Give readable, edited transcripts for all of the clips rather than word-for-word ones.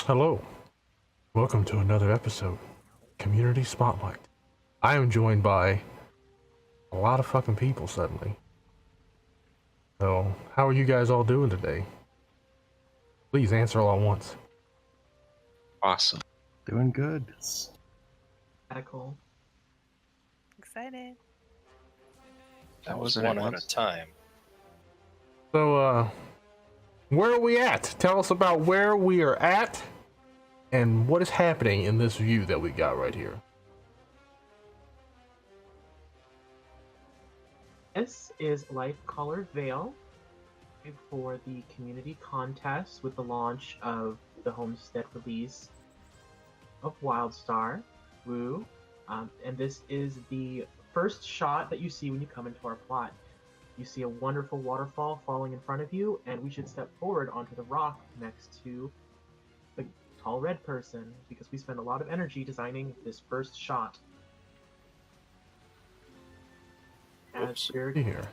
Hello, welcome to another episode, Community Spotlight. I am joined by a lot of fucking people suddenly. So, how are you guys all doing today? Please answer all at once. Awesome. Doing good. Radical. Excited. That was wasn't one it at once. a time. So, where are we at? Tell us about where we are at and what is happening in this view that we got right here. This is Lifecaller Vale for the community contest with the launch of the Homestead release of Wildstar. Woo. And this is the first shot that you see when you come into our plot. You see a wonderful waterfall falling in front of you, and we should step forward onto the rock next to the tall red person because we spend a lot of energy designing this first shot. As we're Here.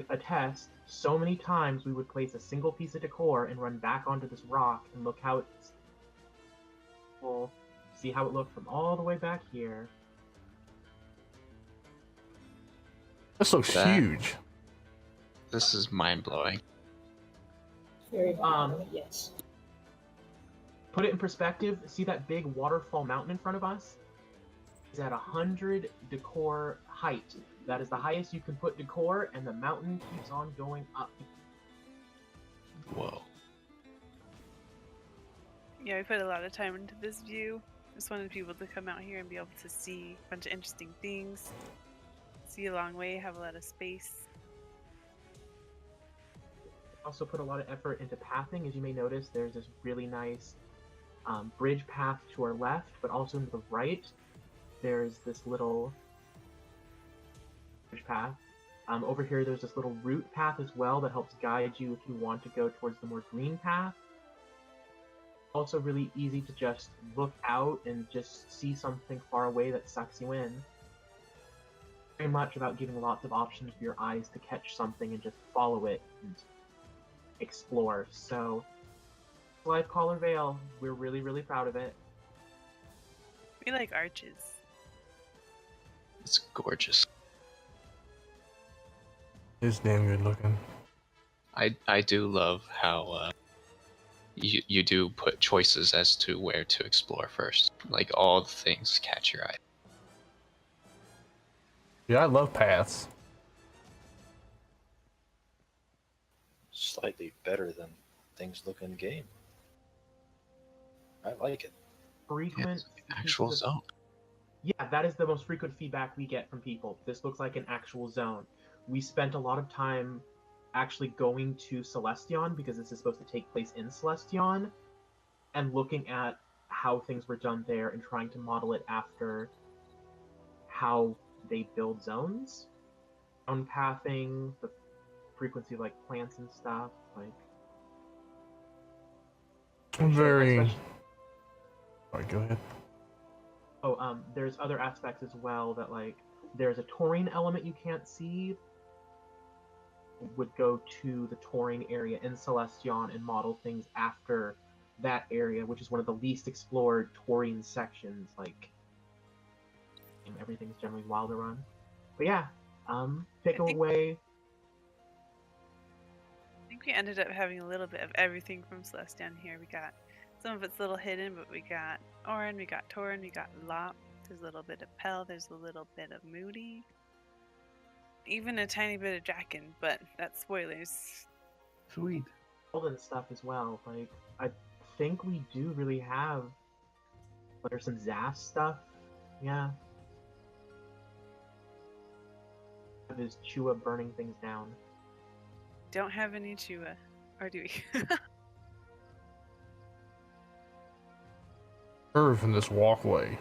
a test, so many times we would place a single piece of decor and run back onto this rock and look how it's. We'll see how it looked from all the way back here. This looks That- huge. This is mind blowing. Very yes. Put it in perspective, see that big waterfall mountain in front of us? It's at 100 decor height. That is the highest you can put decor, and the mountain keeps on going up. Whoa. Yeah, we put a lot of time into this view. Just wanted people to come out here and be able to see a bunch of interesting things. See a long way, have a lot of space. Also put a lot of effort into pathing. As you may notice, there's this really nice bridge path to our left, but also to the right, there's this little bridge path. Over here, there's this little route path as well that helps guide you if you want to go towards the more green path. Also really easy to just look out and just see something far away that sucks you in. Very much about giving lots of options for your eyes to catch something and just follow it and explore. So, Lifecaller Vale, we're really, really proud of it. We like arches. It's gorgeous. It's damn good looking. I do love how you do put choices as to where to explore first. Like all the things catch your eye. Yeah, I love paths. Slightly better than things look in game. I like it. Frequent Actual pieces of- zone. Yeah, that is the most frequent feedback we get from people. This looks like an actual zone. We spent a lot of time actually going to Celestion because this is supposed to take place in Celestion and looking at how things were done there and trying to model it after how they build zones. Zone pathing, the frequency of like plants and stuff, like Very. especially- Alright, go ahead. there's other aspects as well that like there's a taurine element you can't see. Would go to the taurine area in Celestion and model things after that area, which is one of the least explored taurine sections. Like, and everything's generally wild around. But yeah, pick I think- away. I think we ended up having a little bit of everything from Celestion here. We got some of it's a little hidden, but we got Orin, we got Torin, we got Lop. There's a little bit of Pell, there's a little bit of Moody. Even a tiny bit of Draken, but that's spoilers. Sweet. And stuff as well. Like, I think we do really have. There's some Zaf stuff. Yeah. Is Chua burning things down? Don't have any Chua. Or do we? Curve in this walkway.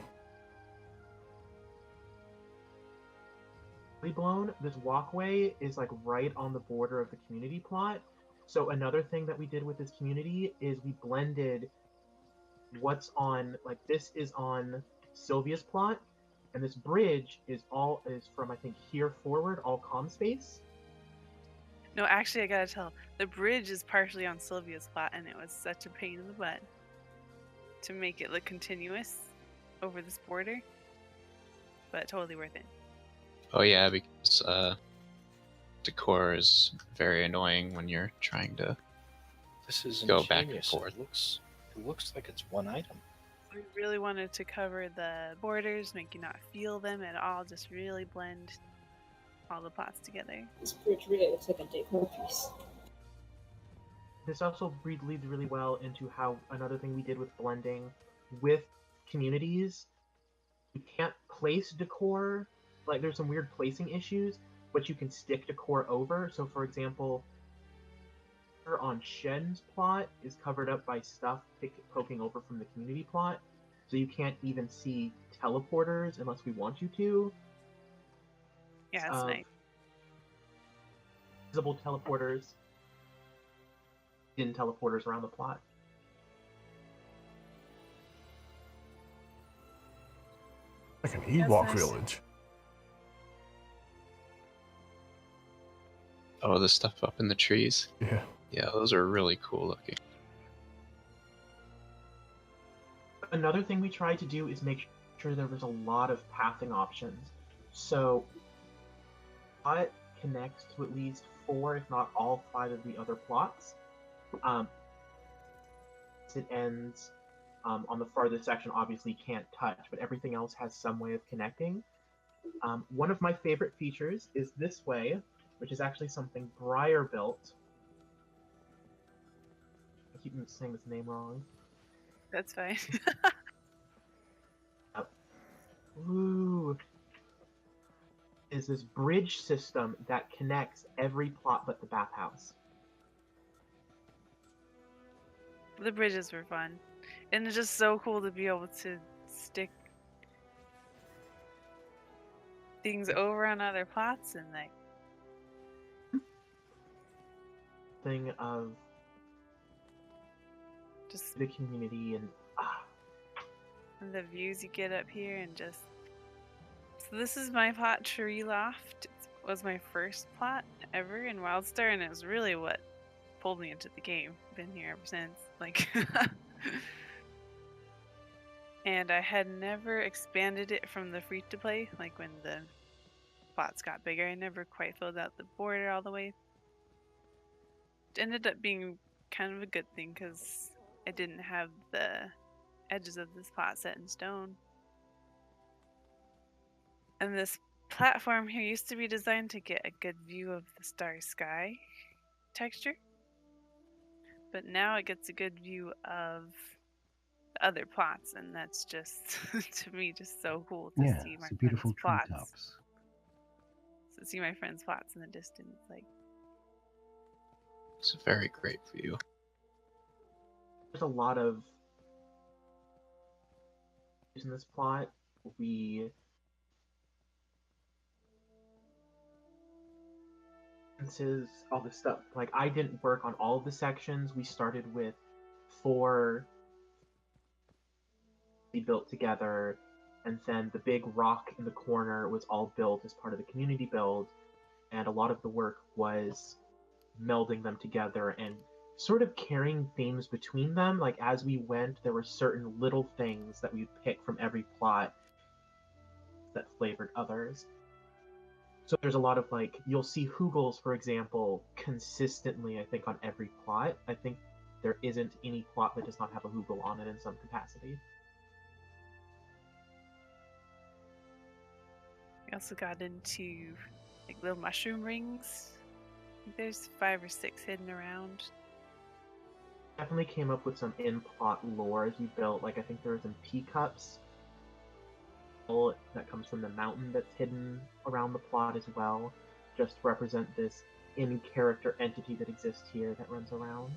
Blown, this walkway is like right on the border of the community plot. So another thing that we did with this community is we blended what's on, like this is on Sylvia's plot, and this bridge is from I think here forward, all comm space. No, actually, I gotta tell. The bridge is partially on Sylvia's plot, and it was such a pain in the butt to make it look continuous over this border. But totally worth it. Oh yeah, because decor is very annoying when you're trying to This is go back and ingenious. forth. It looks like it's one item. We really wanted to cover the borders, make you not feel them at all, just really blend all the plots together. This bridge really looks like a decor piece. This also leads really well into how another thing we did with blending with communities. You can't place decor, like there's some weird placing issues, but you can stick decor over. So for example, on Shen's plot is covered up by stuff poking over from the community plot, so you can't even see teleporters unless we want you to. Yeah, that's nice. Visible teleporters, hidden teleporters around the plot. Like an That's Ewok nice. village. Oh, the stuff up in the trees. Yeah. Yeah, those are really cool looking. Another thing we tried to do is make sure there was a lot of pathing options. So, plot connects to at least 4, if not all 5 of the other plots. It ends on the farthest section, obviously can't touch, but everything else has some way of connecting. One of my favorite features is this way, which is actually something Briar built. I keep saying his name wrong. That's fine. Ooh. Is this bridge system that connects every plot but the bathhouse. The bridges were fun. And it's just so cool to be able to stick things over on other plots and like Thing of just the community and the views you get up here and just. So this is my plot, Tree Loft. It was my first plot ever in WildStar, and it was really what pulled me into the game. Been here ever since. Like, and I had never expanded it from the free to play. Like when the plots got bigger, I never quite filled out the border all the way. It ended up being kind of a good thing because I didn't have the edges of this plot set in stone. And this platform here used to be designed to get a good view of the starry sky texture. But now it gets a good view of the other plots, and that's just, to me, just so cool to Yeah, see my it's a beautiful friends' plots. treetops. To see my friends' plots in the distance, like. It's a very great view. there's a lot of in this plot. All this stuff. Like I didn't work on all of the sections. We started with 4 we built together, and then the big rock in the corner was all built as part of the community build, and a lot of the work was melding them together and sort of carrying themes between them. Like as we went, there were certain little things that we'd pick from every plot that flavored others. So there's a lot of like, you'll see Hoogles, for example, consistently, I think, on every plot. I think there isn't any plot that does not have a Hoogle on it in some capacity. We also got into like little mushroom rings. I think there's 5 or 6 hidden around. Definitely came up with some in-plot lore as we built. Like I think there were some teacups that comes from the mountain that's hidden around the plot as well, just to represent this in-character entity that exists here that runs around.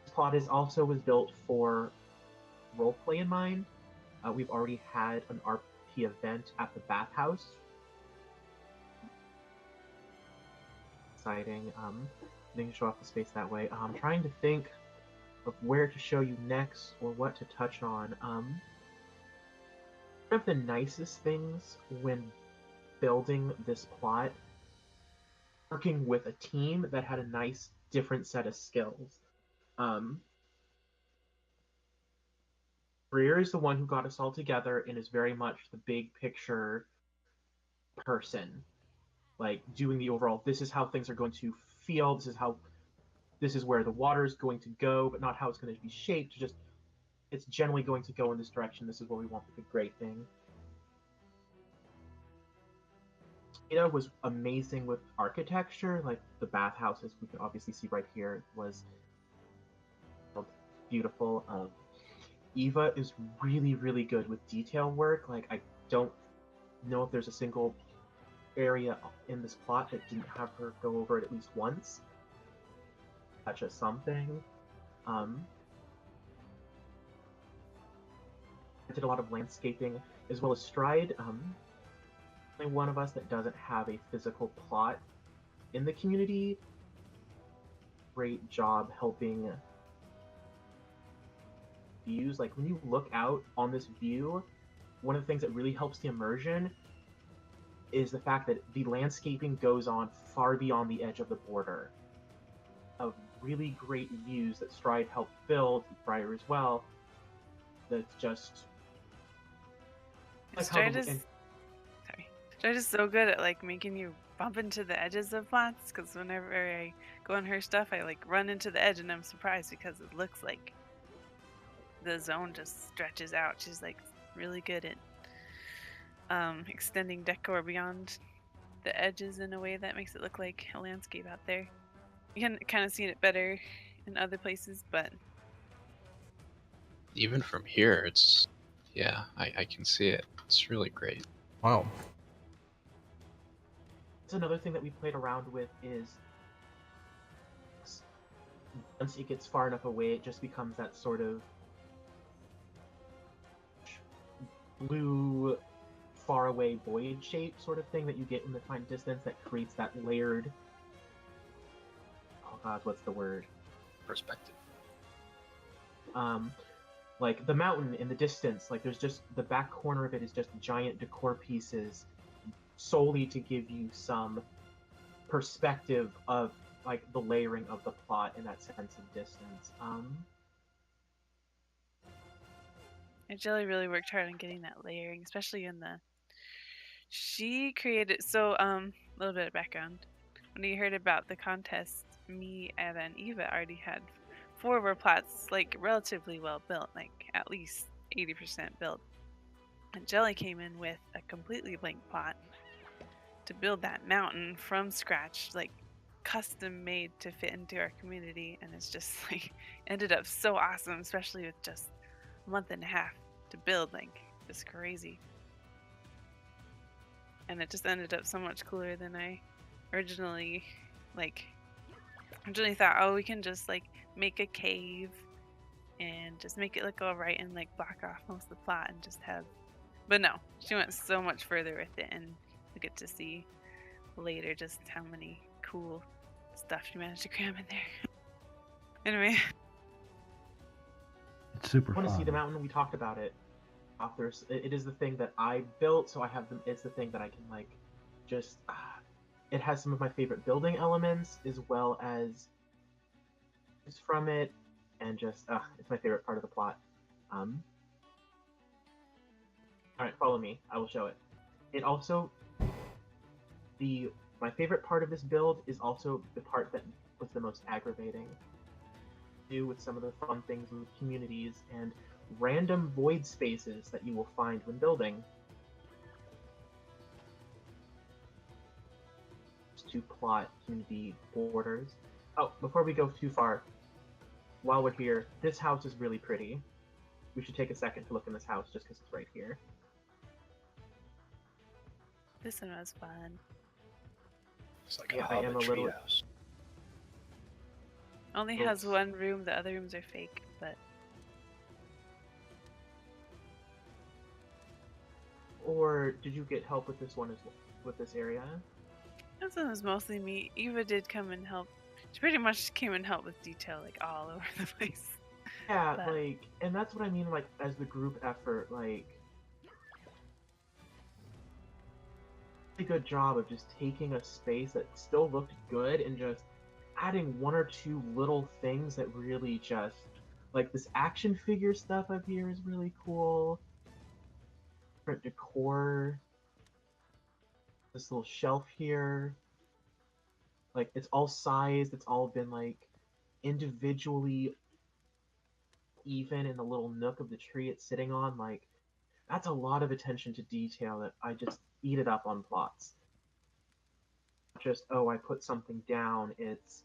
This plot was built for roleplay in mind. We've already had an RP event at the bathhouse. Exciting. Didn't show off the space that way. I'm trying to think of where to show you next or what to touch on. One of the nicest things when building this plot working with a team that had a nice different set of skills. Greer is the one who got us all together and is very much the big picture person, like doing the overall. This is how things are going to feel. This is where the water is going to go, but not how it's going to be shaped. Just it's generally going to go in this direction. This is what we want with the great thing. Ida was amazing with architecture, like the bathhouses we can obviously see right here was beautiful. Eva is really, really good with detail work. Like I don't know if there's a single area in this plot that didn't have her go over it at least once. That's just something. I did a lot of landscaping as well as Stride. Only one of us that doesn't have a physical plot in the community. Great job helping views. Like when you look out on this view, one of the things that really helps the immersion is the fact that the landscaping goes on far beyond the edge of the border. Of really great views that Stride helped build, Briar as well. That's just like Stride is so good at like making you bump into the edges of plots, because whenever I go on her stuff, I like run into the edge and I'm surprised because it looks like the zone just stretches out. She's like really good at extending decor beyond the edges in a way that makes it look like a landscape out there. You can kind of see it better in other places, but Even from here, it's yeah, I can see it. It's really great. Wow. That's another thing that we played around with is once it gets far enough away, it just becomes that sort of blue, far away void shape sort of thing that you get in the fine distance that creates that layered. Oh god, what's the word? Perspective. Like the mountain in the distance, like there's just the back corner of it is just giant decor pieces solely to give you some perspective of like the layering of the plot in that sense of distance. Jelly really worked hard on getting that layering, especially in the. She created a little bit of background. When you heard about the contest, me, Ava, and Eva already had 4 of our plots like relatively well built, like at least 80% built. And Jelly came in with a completely blank plot to build that mountain from scratch, like custom made to fit into our community, and it's just like ended up so awesome, especially with just a month and a half to build, like just crazy. And it just ended up so much cooler than I originally thought. Oh, we can just like make a cave and just make it look all right and like block off most of the plot and just have. But no, she went so much further with it, and we get to see later just how many cool stuff she managed to cram in there. Anyway, It's super I want to fun. see the mountain. We talked about it. Authors, it is the thing that I built, so I have them. It's the thing that I can like, just. It has some of my favorite building elements as well as from it, and just it's my favorite part of the plot. All right, follow me. I will show it. It also my favorite part of this build is also the part that was the most aggravating. Do with some of the fun things in the communities and random void spaces that you will find when building. To plot community borders. Oh, before we go too far, while we're here, this house is really pretty. We should take a second to look in this house just because it's right here. this one was fun. It's like Yeah, a I am Hobbit a little- treehouse. Only Oops. has one room, the other rooms are fake, but Or did you get help with this one with this area? this one was mostly me. Eva did come and help. She pretty much came and helped with detail like all over the place. Yeah, But- like, and that's what I mean, like, as the group effort, like, really good job of just taking a space that still looked good and just adding one or two little things that really just like this action figure stuff up here is really cool. Different decor. This little shelf here. Like it's all sized, it's all been like individually even in the little nook of the tree it's sitting on. Like that's a lot of attention to detail that I just eat it up on plots. Just, oh, I put something down. It's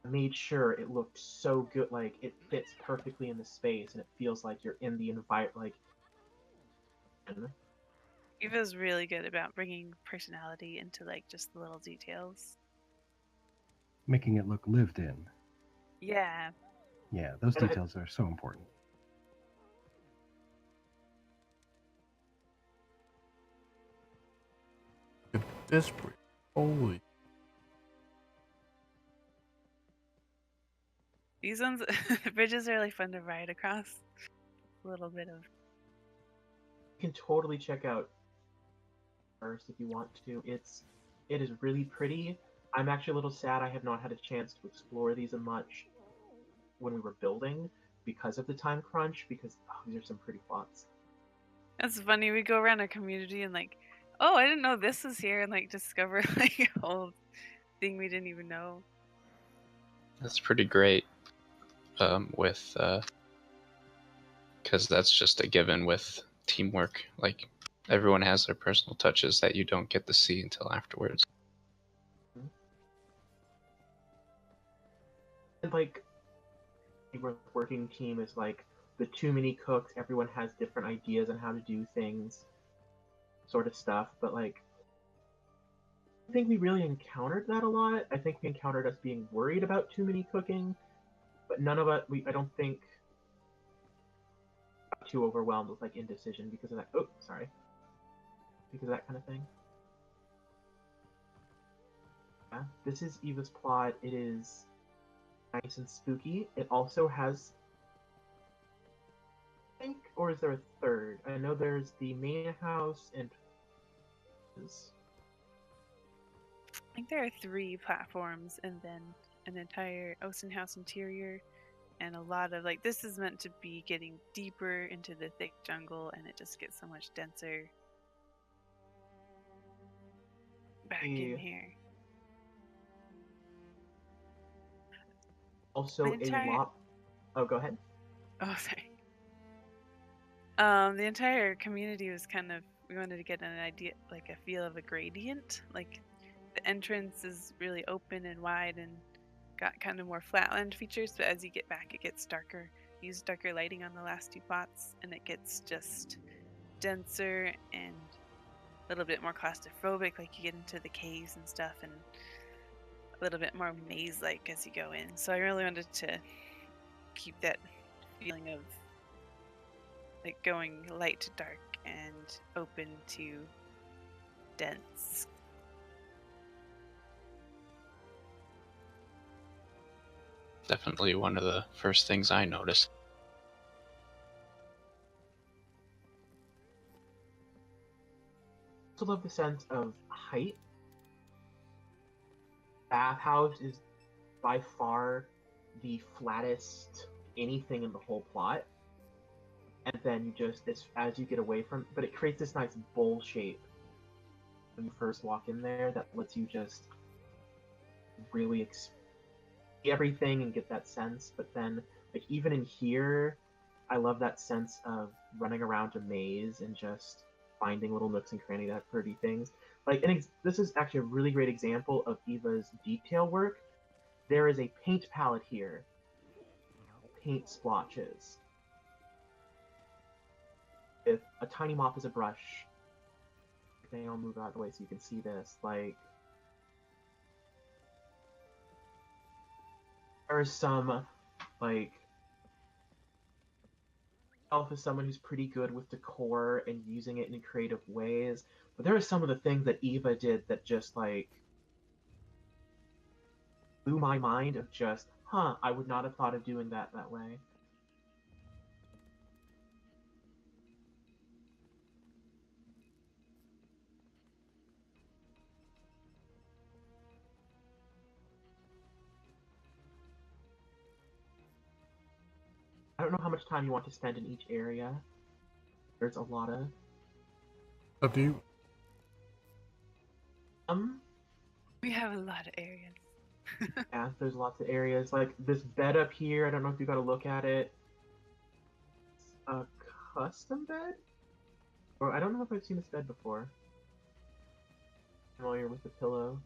I made sure it looked so good, like it fits perfectly in the space, and it feels like you're in the environment. Like, Eva's really good about bringing personality into like just the little details. Making it look lived in. Yeah. Yeah, those And details are so important. This bridge. Holy. These ones, bridges are really fun to ride across. A little bit of. you can totally check out first if you want to. It is really pretty. I'm actually a little sad I have not had a chance to explore these as much when we were building because of the time crunch. Because these are some pretty plots. That's funny. We go around a community and like, oh, I didn't know this was here, and like discover like a whole thing we didn't even know. That's pretty great. With because that's just a given with teamwork. Like everyone has their personal touches that you don't get to see until afterwards. And like, working team is like the too many cooks. Everyone has different ideas on how to do things, sort of stuff. But like, I think we really encountered that a lot. I think we encountered us being worried about too many cooking, but none of us. I don't think got too overwhelmed with like indecision because of that. Oh, sorry. Because of that kind of thing. Yeah, this is Eva's plot. It is nice and spooky. It also has, I think, or is there a third? I know there's the main house and. I think there are 3 platforms and then an entire ocean house interior and a lot of like this is meant to be getting deeper into the thick jungle and it just gets so much denser back in here. Also The entire- a lot. Oh, go ahead. Oh, sorry. The entire community was kind of we wanted to get an idea like a feel of a gradient. Like the entrance is really open and wide and got kind of more flatland features, but as you get back it gets darker. Use darker lighting on the last 2 spots and it gets just denser and a little bit more claustrophobic, like you get into the caves and stuff and a little bit more maze-like as you go in. So I really wanted to keep that feeling of like going light to dark and open to dense. Definitely one of the first things I noticed. I also love the sense of height. Bathhouse is by far the flattest anything in the whole plot. And then you just, as you get away from, but it creates this nice bowl shape when you first walk in there that lets you just really see everything and get that sense. But then, like even in here, I love that sense of running around a maze and just finding little nooks and crannies that have pretty things. Like, this is actually a really great example of Eva's detail work. There is a paint palette here, paint splotches, with a tiny mop as a brush. Okay, I'll move out of the way so you can see this. Like, there is some, like, Elf is someone who's pretty good with decor and using it in creative ways, but there are some of the things that Eva did that just, like, blew my mind of just, I would not have thought of doing that way. don't know how much time you want to spend in each area. There's a lot of Up to you. We have a lot of areas. yeah, there's lots of areas. Like this bed up here, I don't know if you got to look at it. It's a custom bed? Or I don't know if I've seen this bed before. Familiar with the pillow.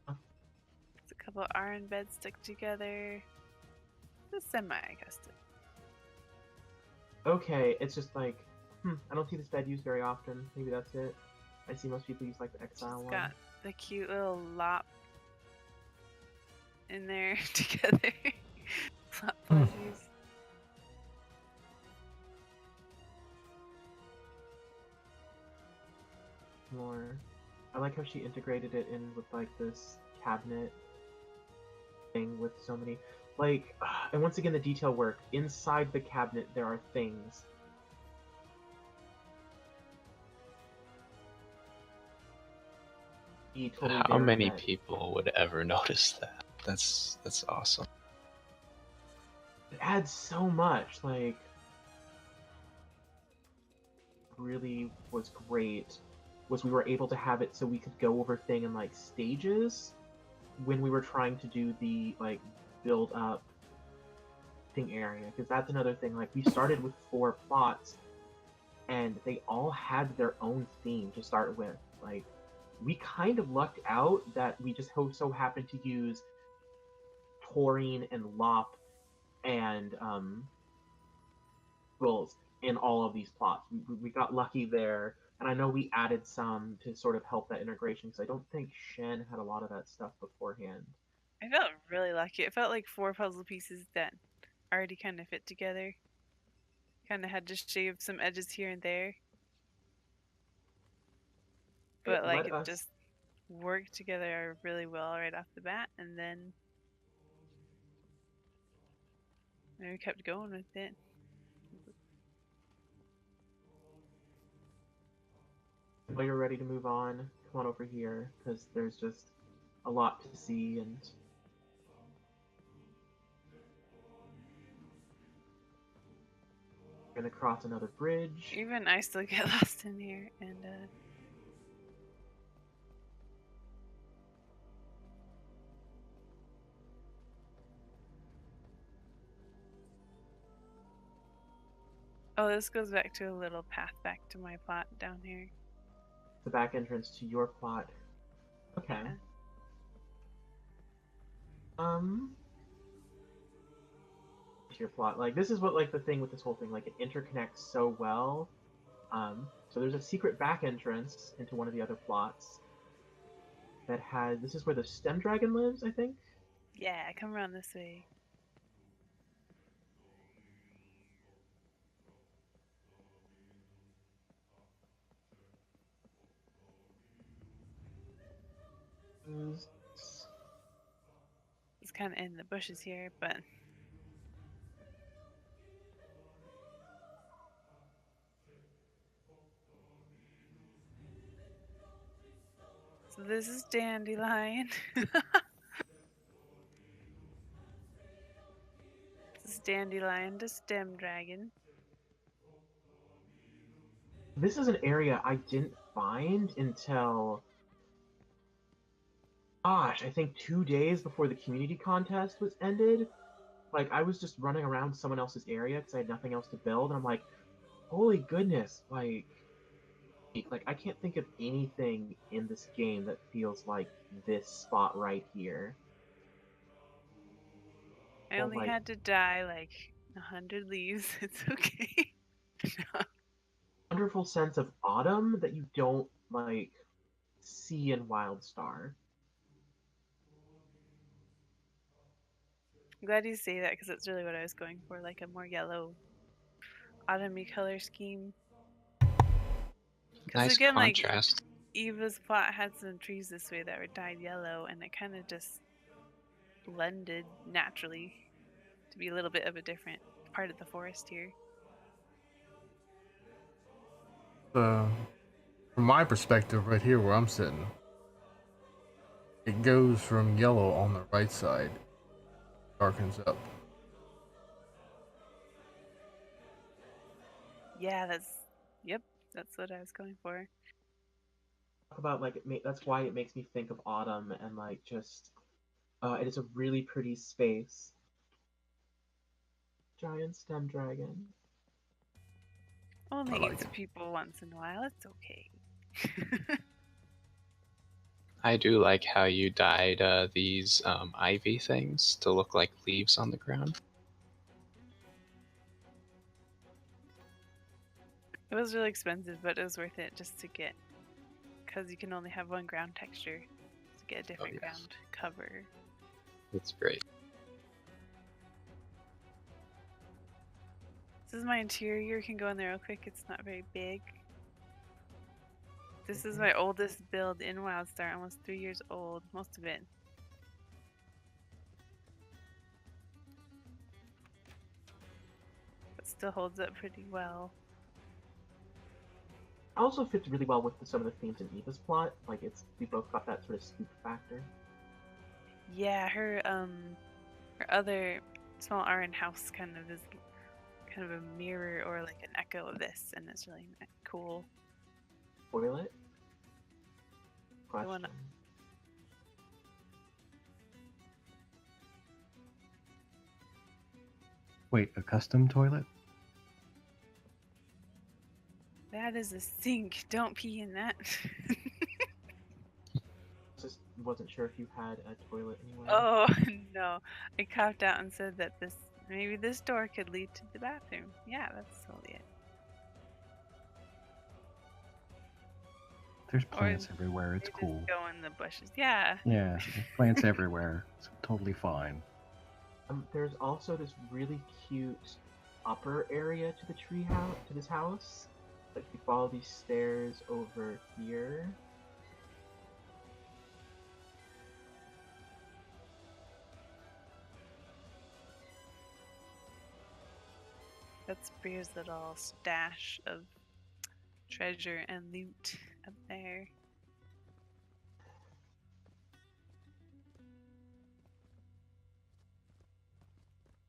It's a couple iron beds stuck together. It's semi-custom. Okay, it's just like, I don't see this bed used very often. Maybe that's it. I see most people use like the Exile It's one. got the cute little lop in there together. Lop plushies. More. I like how she integrated it in with like this cabinet thing with so many, like, and once again the detail work. Inside the cabinet there are things. He totally How buried many that. people would ever notice that? That's awesome. It adds so much. Like, really was great was we were able to have it so we could go over thing in like stages when we were trying to do the like build up thing area, because that's another thing. Like, we started with 4 plots and they all had their own theme to start with. Like, we kind of lucked out that we just so happened to use taurine and lop and wills in all of these plots. We got lucky there, and I know we added some to sort of help that integration, because I don't think Shen had a lot of that stuff beforehand. I felt really lucky. It felt like 4 puzzle pieces that already kind of fit together. Kind of had to shave some edges here and there. But like it just worked together really well right off the bat, and then we kept going with it. While you're ready to move on, come on over here, because there's just a lot to see, and we're gonna cross another bridge. Even I still get lost in here, and oh, this goes back to a little path back to my plot down here. The back entrance to your plot. Okay. Yeah. To your plot. Like, this is what, like, the thing with this whole thing, like, it interconnects so well. So there's a secret back entrance into one of the other plots that has, this is where the stem dragon lives, I think? Yeah, come around this way. It's kind of in the bushes here, but so this is Dandelion. This is Dandelion, the stem dragon. This is an area I didn't find until, gosh, I think 2 days before the community contest was ended. Like, I was just running around someone else's area because I had nothing else to build, and I'm like, holy goodness, like I can't think of anything in this game that feels like this spot right here. I only had to die like 100 leaves. It's okay. Wonderful sense of autumn that you don't like see in Wildstar. I'm glad you say that because that's really what I was going for, like a more yellow, autumny color scheme. Because Nice again, contrast. like Eva's plot had some trees this way that were dyed yellow, and it kind of just blended naturally to be a little bit of a different part of the forest here. From my perspective, right here where I'm sitting, it goes from yellow on the right side, darkens up. Yeah, yep, that's what I was going for. Talk about like that's why it makes me think of autumn and like just it is a really pretty space. Giant stem dragon. Only I like eats it. people once in a while. It's okay. I do like how you dyed these ivy things to look like leaves on the ground. It was really expensive, but it was worth it just to get, because you can only have one ground texture, to get a different yes. ground cover. It's great. This is my interior. You can go in there real quick. It's not very big. This is my oldest build in WildStar, almost 3 years old, most of it. But still holds up pretty well. Also fits really well with some of the themes in Eva's plot. Like we both got that sort of spook factor. Yeah, her other small iron house kind of is kind of a mirror or like an echo of this, and it's really cool. Toilet? The one- Question. Wait, a custom toilet? That is a sink. Don't pee in that. Just wasn't sure if you had a toilet anywhere. Oh no! I copped out and said that maybe this door could lead to the bathroom. Yeah, that's totally it. There's plants everywhere. It's They cool. just go in the bushes. Yeah. Yeah, there's plants everywhere. It's totally fine. There's also this really cute upper area to the tree house, to this house. Like if you follow these stairs over here. That's Bria's little stash of treasure and loot up there.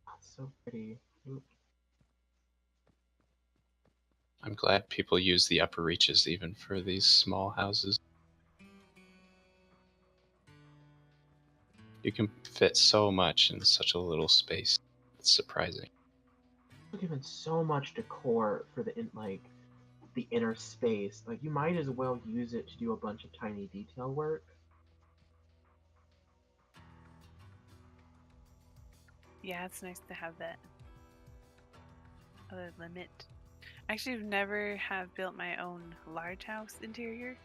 That's so pretty. Oop. I'm glad people use the upper reaches even for these small houses. You can fit so much in such a little space. It's surprising. We're given so much decor for the the inner space. Like you might as well use it to do a bunch of tiny detail work. Yeah, it's nice to have that other limit. Actually, I've never have built my own large house interior.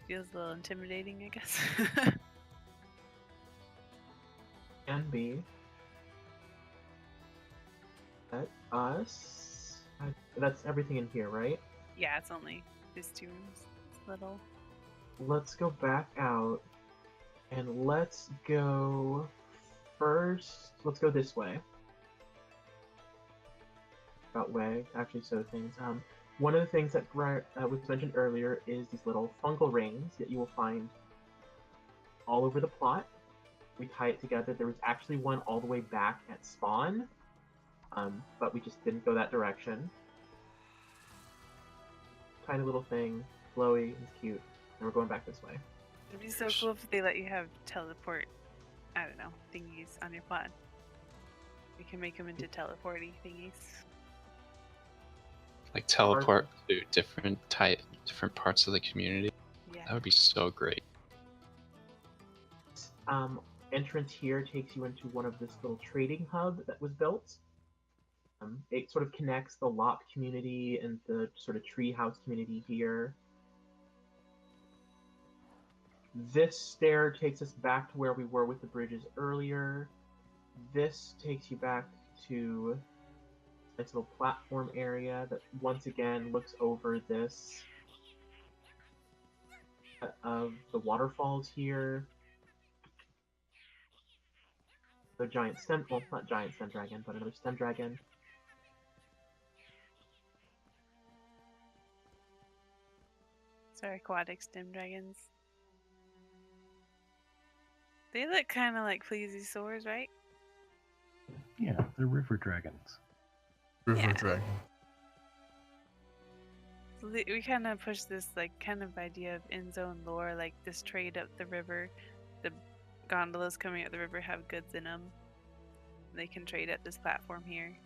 Feels a little intimidating, I guess. Can be. Let us. That's everything in here, right? Yeah, it's only these 2 rooms. It's little. Let's go back out and let's go first. Let's go this way. That way, actually, so things. One of the things that was mentioned earlier is these little fungal rings that you will find all over the plot. We tie it together. There was actually one all the way back at spawn, but we just didn't go that direction. Tiny little thing, glowy, it's cute, and we're going back this way. It'd be so cool if they let you have teleport, I don't know, thingies on your plot. You can make them into teleporty thingies. Like teleport to different parts of the community. Yeah. That would be so great. Entrance here takes you into one of this little trading hub that was built. It sort of connects the Lop community and the sort of treehouse community here. This stair takes us back to where we were with the bridges earlier. This takes you back to this little platform area that once again looks over this of the waterfalls here. The giant stem, well, not giant stem dragon, but another stem dragon. Sorry, aquatic stem dragons. They look kind of like plesiosaurs, right? Yeah, they're river dragons. River Yeah. Dragon. So we kind of push this like kind of idea of in-zone lore, like this trade up the river. The gondolas coming up the river have goods in them. They can trade at this platform here.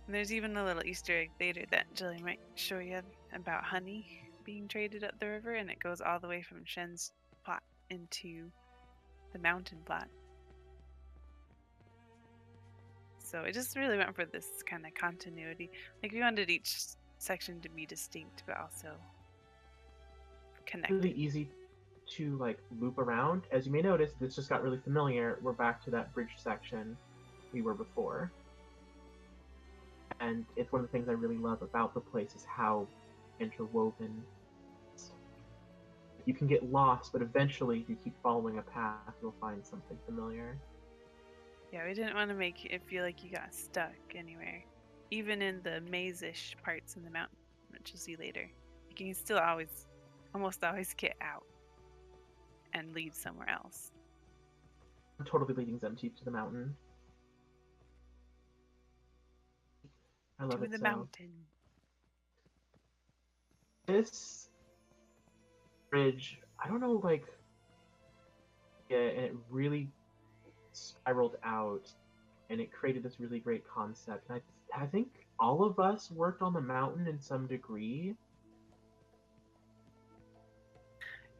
And there's even a little Easter egg later that Jilly might show you about honey being traded up the river, and it goes all the way from Shen's plot into the mountain plot. So it just really went for this kind of continuity. Like we wanted each section to be distinct, but also connected. Really easy to like loop around. As you may notice, this just got really familiar. We're back to that bridge section we were before. And it's one of the things I really love about the place is how interwoven. You can get lost, but eventually if you keep following a path, you'll find something familiar. Yeah, we didn't want to make it feel like you got stuck anywhere. Even in the maze-ish parts in the mountain, which you'll see later. You can still almost always get out and lead somewhere else. I'm totally leading Zemteep to the mountain. I love To it the so. mountain. This bridge, I don't know, like, yeah, and it really spiraled out, and it created this really great concept. And I think all of us worked on the mountain in some degree.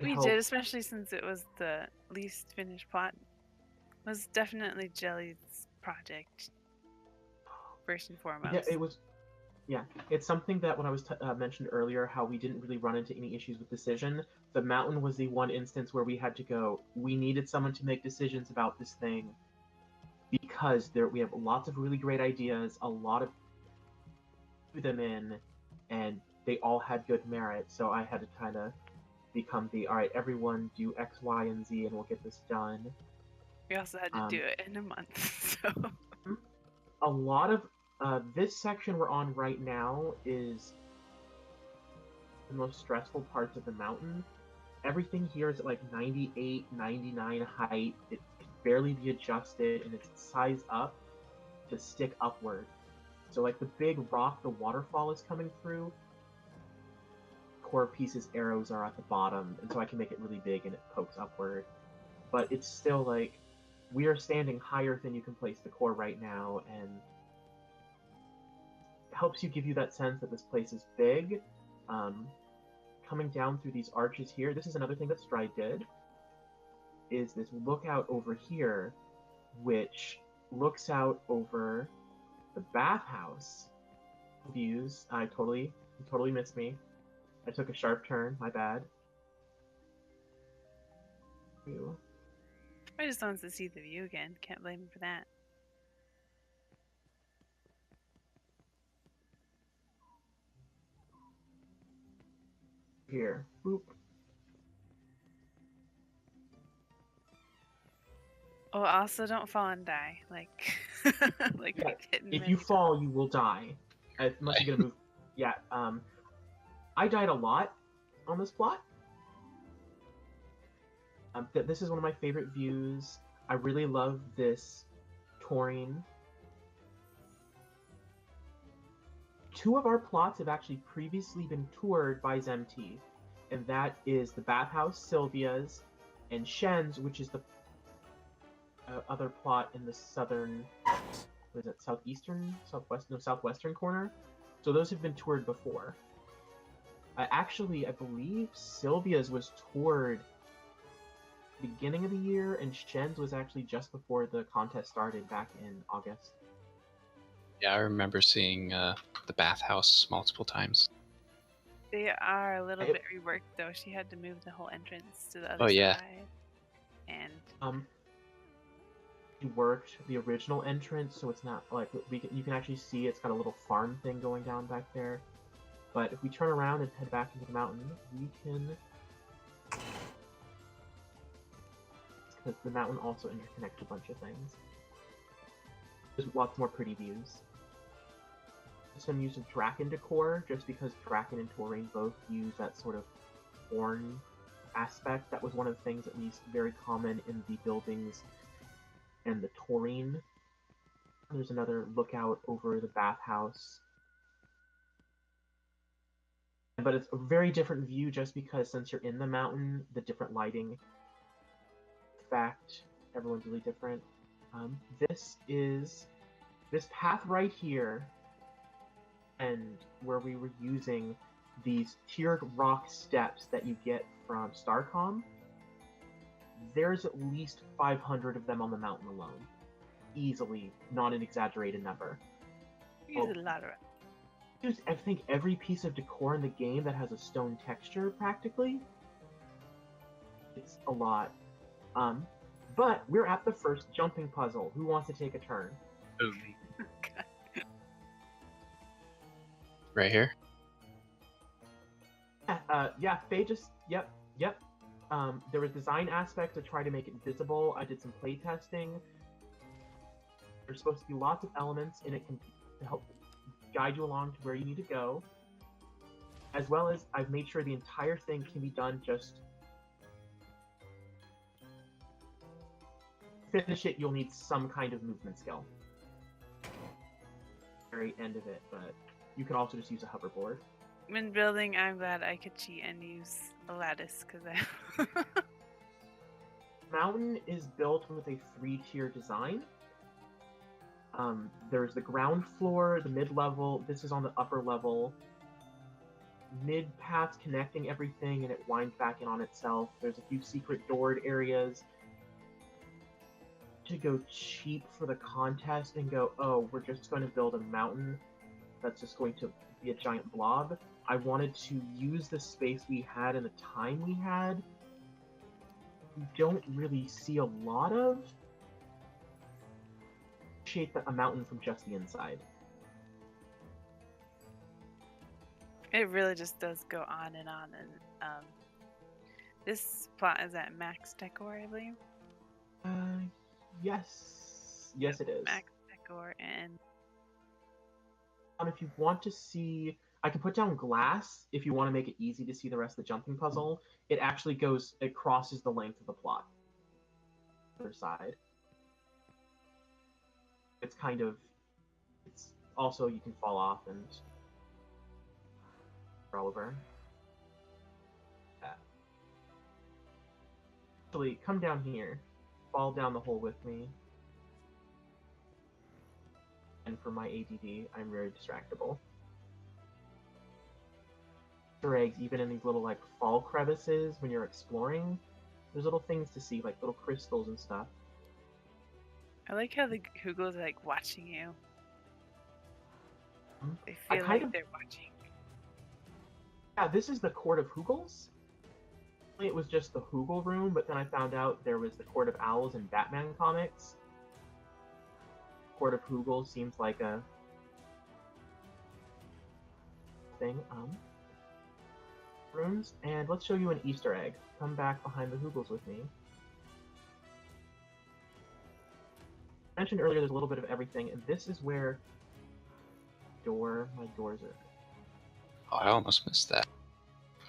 We did, especially since it was the least finished plot. It was definitely Jelly's project, first and foremost. Yeah, it was. Yeah, it's something that when I was mentioned earlier, how we didn't really run into any issues with decision. The mountain was the one instance where we had to go. We needed someone to make decisions about this thing because we have lots of really great ideas, a lot of them in, and they all had good merit. So I had to kind of become all right, everyone do X, Y, and Z, and we'll get this done. We also had to do it in a month, so. A lot of this section we're on right now is the most stressful parts of the mountain. Everything here is at like 98, 99 height. It can barely be adjusted, and it's sized up to stick upward. So like the big rock the waterfall is coming through, core pieces arrows are at the bottom, and so I can make it really big and it pokes upward. But it's still like, we are standing higher than you can place the core right now, and helps you give you that sense that this place is big. Coming down through these arches here, this is another thing that Stride did, is this lookout over here, which looks out over the bathhouse views. You totally missed me. I took a sharp turn, my bad. I just wanted to see the view again. Can't blame him for that. Here. Boop. Oh, also don't fall and die. Like, like Yeah, hitting if many you times. fall, you will die. Unless you're gonna move. Yeah, I died a lot on this plot. This is one of my favorite views. I really love this touring. Two of our plots have actually previously been toured by Zemteep, and that is the bathhouse Sylvia's and Shen's, which is the other plot in the southern, what is it, southwestern corner. So those have been toured before. Actually, I believe Sylvia's was toured beginning of the year, and Shen's was actually just before the contest started back in August. Yeah, I remember seeing the bathhouse multiple times. They are a little bit reworked though. She had to move the whole entrance to the other Oh, yeah. side. And we worked the original entrance, so it's not like you can actually see it's got a little farm thing going down back there. But if we turn around and head back into the mountain, we can. Because the mountain also interconnects a bunch of things. There's lots more pretty views. Some use of Draken decor, just because Draken and Taurine both use that sort of horn aspect. That was one of the things, at least, very common in the buildings and the taurine. There's another lookout over the bathhouse. But it's a very different view just because since you're in the mountain, the different lighting effect, everyone's really different. This path right here, and where we were using these tiered rock steps that you get from Starcom, there's at least 500 of them on the mountain alone. Easily, not an exaggerated number. Use a lot of it. I think every piece of decor in the game that has a stone texture, practically. It's a lot. But we're at the first jumping puzzle. Who wants to take a turn? Ooh. Right here. Yeah, Faye just, yep. There was design aspects to try to make it visible. I did some play testing. There's supposed to be lots of elements in it to help guide you along to where you need to go. As well as I've made sure the entire thing can be done just... Finish it, you'll need some kind of movement skill. Very end of it, but you can also just use a hoverboard. When building, I'm glad I could cheat and use a lattice because I. Mountain is built with a 3-tier design. There's the ground floor, the mid-level, this is on the upper level. Mid-paths connecting everything and it winds back in on itself. There's a few secret doored areas. To go cheap for the contest and go, oh, we're just going to build a mountain that's just going to be a giant blob. I wanted to use the space we had and the time we had. You don't really see a lot of. Shape a mountain from just the inside. It really just does go on, and this plot is at max decor, I believe. Yes it is. Max decor, and if you want to see, I can put down glass if you want to make it easy to see the rest of the jumping puzzle. It actually it crosses the length of the plot. Other side. It's also, you can fall off and roll over. Yeah. Actually, come down here. Fall down the hole with me. And for my ADD, I'm very distractible. Easter eggs, even in these little like fall crevices when you're exploring, there's little things to see, like little crystals and stuff. I like how the Hoogles are like watching you. They I feel kind like of- they're watching. Yeah, this is the Court of Hoogles. It was just the Hoogle room, but then I found out there was the Court of Owls in Batman comics. Court of Hoogle seems like a thing. Rooms, and let's show you an Easter egg. Come back behind the Hoogles with me. I mentioned earlier there's a little bit of everything, and this is where my doors are. Oh, I almost missed that.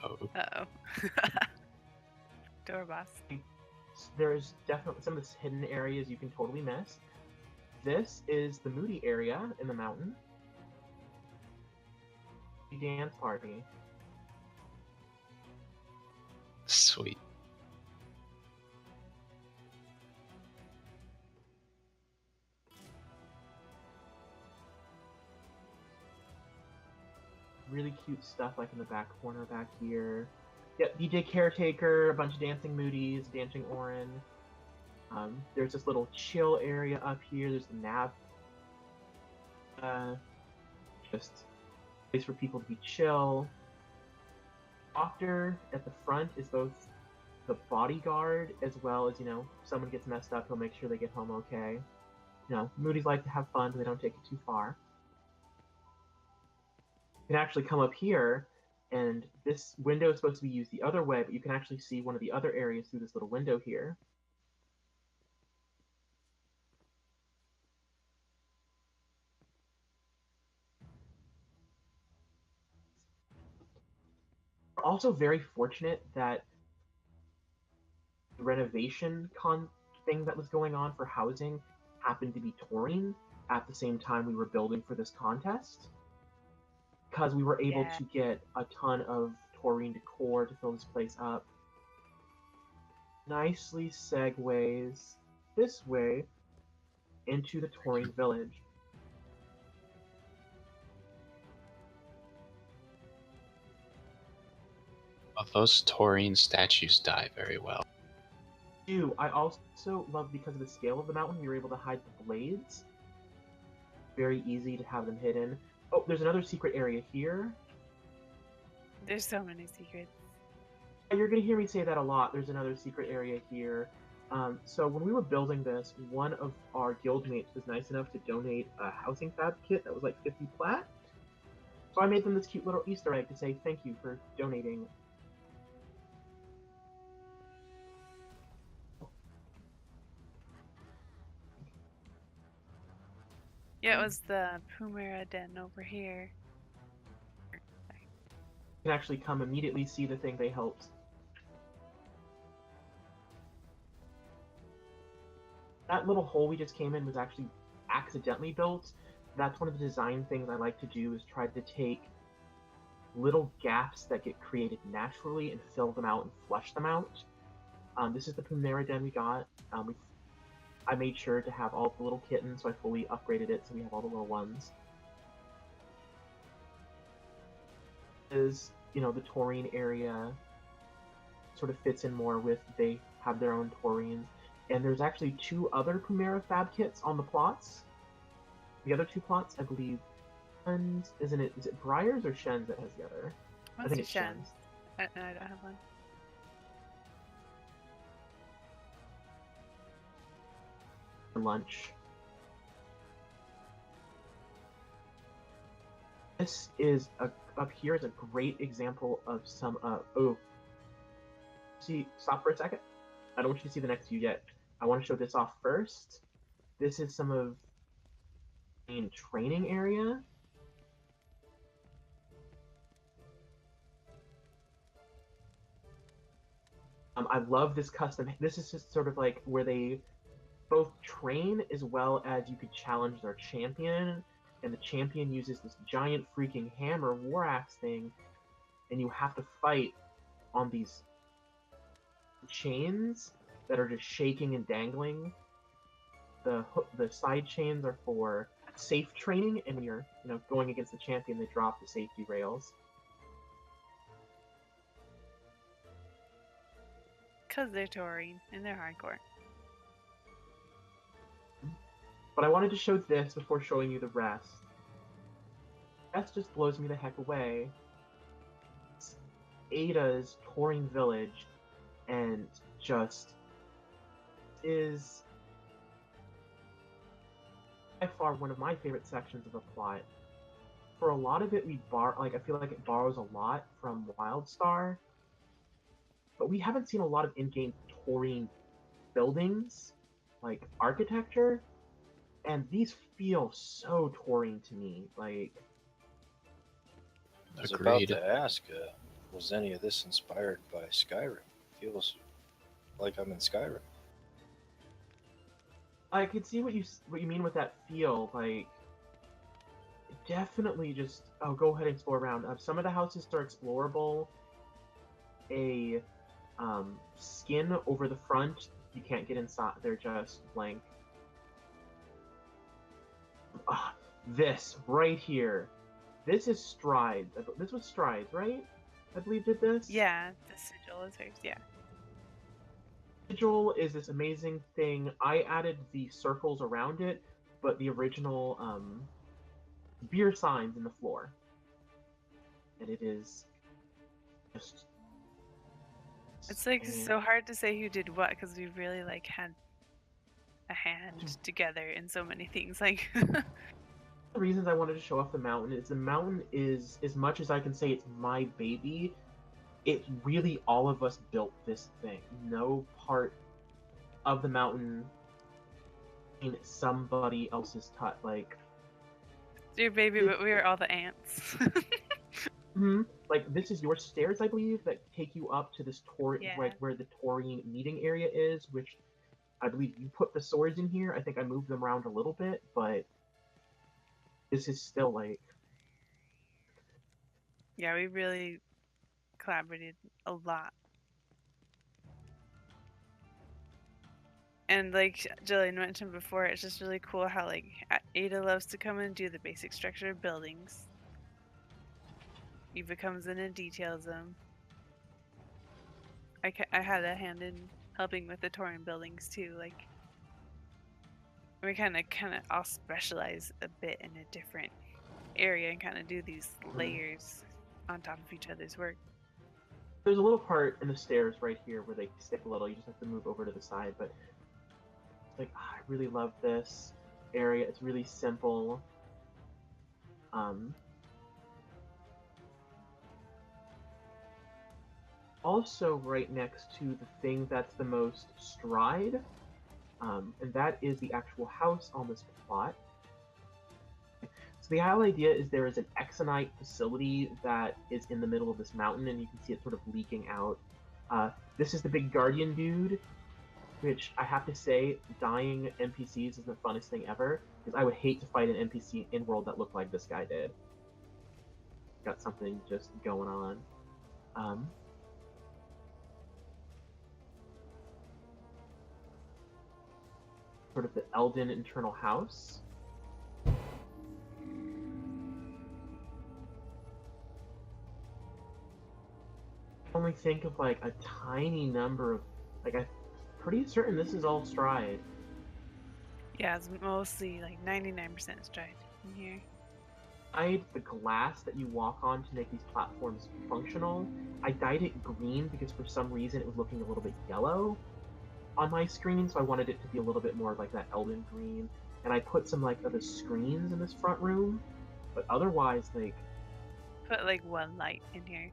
Oh. Uh-oh. Door boss. There's definitely some of the hidden areas you can totally miss. This is the Moody area in the mountain. Dance party. Sweet. Really cute stuff like in the back corner back here. Yep, DJ Caretaker, a bunch of dancing Moody's, dancing Orin. There's this little chill area up here. There's the nav. Just a place for people to be chill. Doctor at the front is both the bodyguard as well as, if someone gets messed up, he'll make sure they get home okay. Moody's like to have fun, but they don't take it too far. You can actually come up here, and this window is supposed to be used the other way, but you can actually see one of the other areas through this little window here. We're also very fortunate that the renovation thing that was going on for housing happened to be taurine at the same time we were building for this contest. Because we were able Yeah. to get a ton of taurine decor to fill this place up. Nicely segues this way into the taurine village. Well, those taurine statues die very well. I also love, because of the scale of the mountain, you're able to hide the blades. Very easy to have them hidden. Oh, there's another secret area here. There's so many secrets. You're going to hear me say that a lot. There's another secret area here. So when we were building this, one of our guildmates was nice enough to donate a housing fab kit that was like 50 plat. So I made them this cute little Easter egg to say thank you for donating. Yeah, it was the Pumera den over here. You can actually come immediately see the thing they helped. That little hole we just came in was actually accidentally built. That's one of the design things I like to do, is try to take little gaps that get created naturally and fill them out and flush them out. This is the Pumera den we got. I made sure to have all the little kittens, so I fully upgraded it so we have all the little ones. Is, the taurine area sort of fits in more with, they have their own taurines. And there's actually 2 other Pumera fab kits on the plots. The other 2 plots, I believe, is it Briars or Shen's that has the other? I think it's Shen's. I don't have one. Lunch. This is up here is a great example of some stop for a second. I don't want you to see the next view yet. I want to show this off first. This is some of the main training area. I love this custom. This is just sort of like where they both train as well as you could challenge their champion. And the champion uses this giant freaking hammer war axe thing, and you have to fight on these chains that are just shaking and dangling. The side chains are for safe training, and when you're going against the champion, they drop the safety rails. Because they're taurine and they're hardcore. But I wanted to show this before showing you the rest. That just blows me the heck away. It's Ada's taurine village, and just is by far one of my favorite sections of the plot. For a lot of it, I feel like it borrows a lot from Wildstar, but we haven't seen a lot of in-game taurine buildings, like architecture, and these feel so taurine to me. Like, I was Agreed. about to ask, was any of this inspired by Skyrim? Feels like I'm in Skyrim. I could see what you mean with that feel. Like, definitely just go ahead and explore around. Some of the houses are explorable. A skin over the front, you can't get inside. They're just blank. This right here. This is Strides. This was Strides, right? I believe did this. Yeah, the sigil is hers, yeah. Sigil is this amazing thing. I added the circles around it, but the original beer signs in the floor. And it is just... It's like so hard to say who did what, because we really had a hand together in so many things. Like, the reasons I wanted to show off the mountain is, as much as I can say it's my baby, it's really all of us built this thing. No part of the mountain in somebody else's touch. Like, it's your baby, but we are all the ants. Like, this is your stairs, I believe, that take you up to this like where the taurine meeting area is, which I believe you put the swords in here. I think I moved them around a little bit, but this is still like Yeah, we really collaborated a lot. And like Jillian mentioned before, it's just really cool how like Ada loves to come and do the basic structure of buildings. Eva comes in and details them. I had a hand in helping with the Torin buildings too. Like we kind of all specialize a bit in a different area and kind of do these layers on top of each other's work. there's a little part in the stairs right here where they stick a little. You just have to move over to the side, but it's like I really love this area. It's really simple. Also, right next to the thing that's the most stride, and that is the actual house on this plot. So the whole idea is there is an Exonite facility that is in the middle of this mountain, and you can see it sort of leaking out. This is the big guardian dude, which I have to say, dying NPCs is the funnest thing ever, because I would hate to fight an NPC in world that looked like this guy did. Got something just going on. Sort of the Elden internal house. Only think of like a tiny number of like I'm pretty certain this is all stride. Yeah, it's mostly like 99% stride in here. The glass that you walk on to make these platforms functional. I dyed it green because for some reason it was looking a little bit yellow on my screen, so I wanted it to be a little bit more like that Elden green. And I put some like of the screens in this front room, but otherwise like Put like one light in here,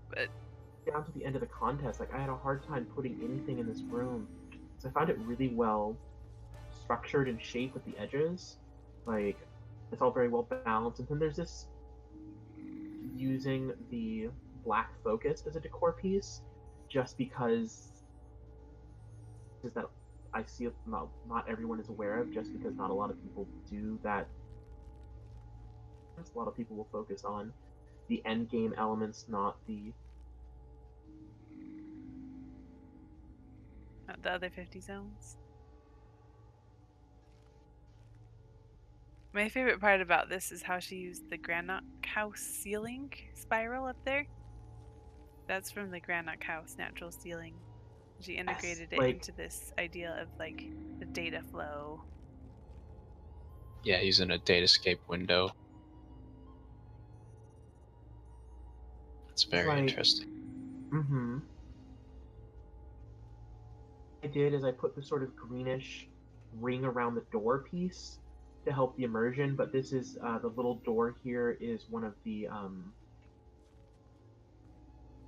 but down to the end of the contest, like I had a hard time putting anything in this room. So I found it really well structured and shaped with the edges. Like it's all very well balanced. And then there's this using the black focus as a decor piece, just because is that I see not everyone is aware of, just because not a lot of people do that. A lot of people will focus on the end game elements, not the not the other 50 zones. My favorite part about this is how she used the granite house ceiling spiral up there. That's from the granite house natural ceiling. She integrated it like into this idea of like the data flow. Yeah, using a datascape window. That's very like, interesting. Mm-hmm. What I did is I put the sort of greenish ring around the door piece to help the immersion, but this is the little door here is one of the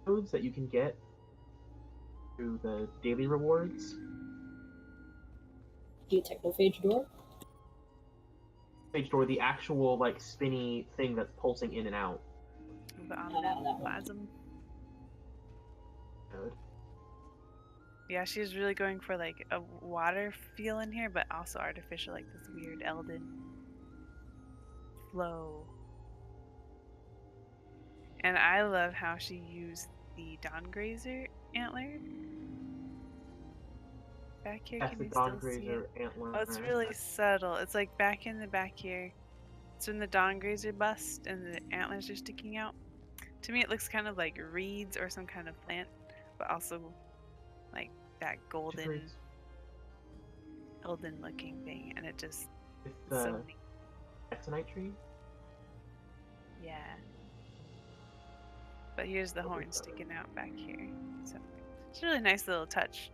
codes that you can get through the daily rewards. The technophage door? Page door, the actual like spinny thing that's pulsing in and out. The that omnium one. plasm. Code. Yeah, she's really going for like a water feel in here, but also artificial, like this weird Elden flow. And I love how she used the Dawn Grazer antler. Back here, Yes, can the you Dawn still see Grazer it? antler. Oh, it's really subtle. It's like back in the back here. It's from the Dawn Grazer bust, and the antlers are sticking out. To me, it looks kind of like reeds or some kind of plant, but also like that golden, Elden looking thing, and it just With it's so the neat. Exonite tree. Yeah. But here's the horn sticking out back here. So it's a really nice little touch.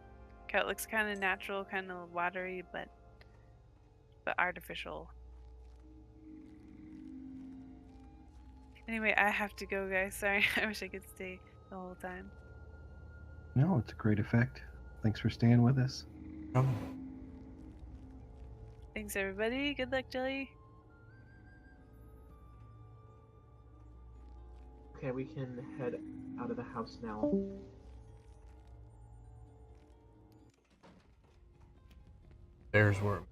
It looks kind of natural, kind of watery, but artificial. Anyway, I have to go, guys. Sorry, I wish I could stay the whole time. No, it's a great effect. Thanks for staying with us. Oh, Thanks, everybody. Good luck, Jelly. Okay, we can head out of the house now. There's where.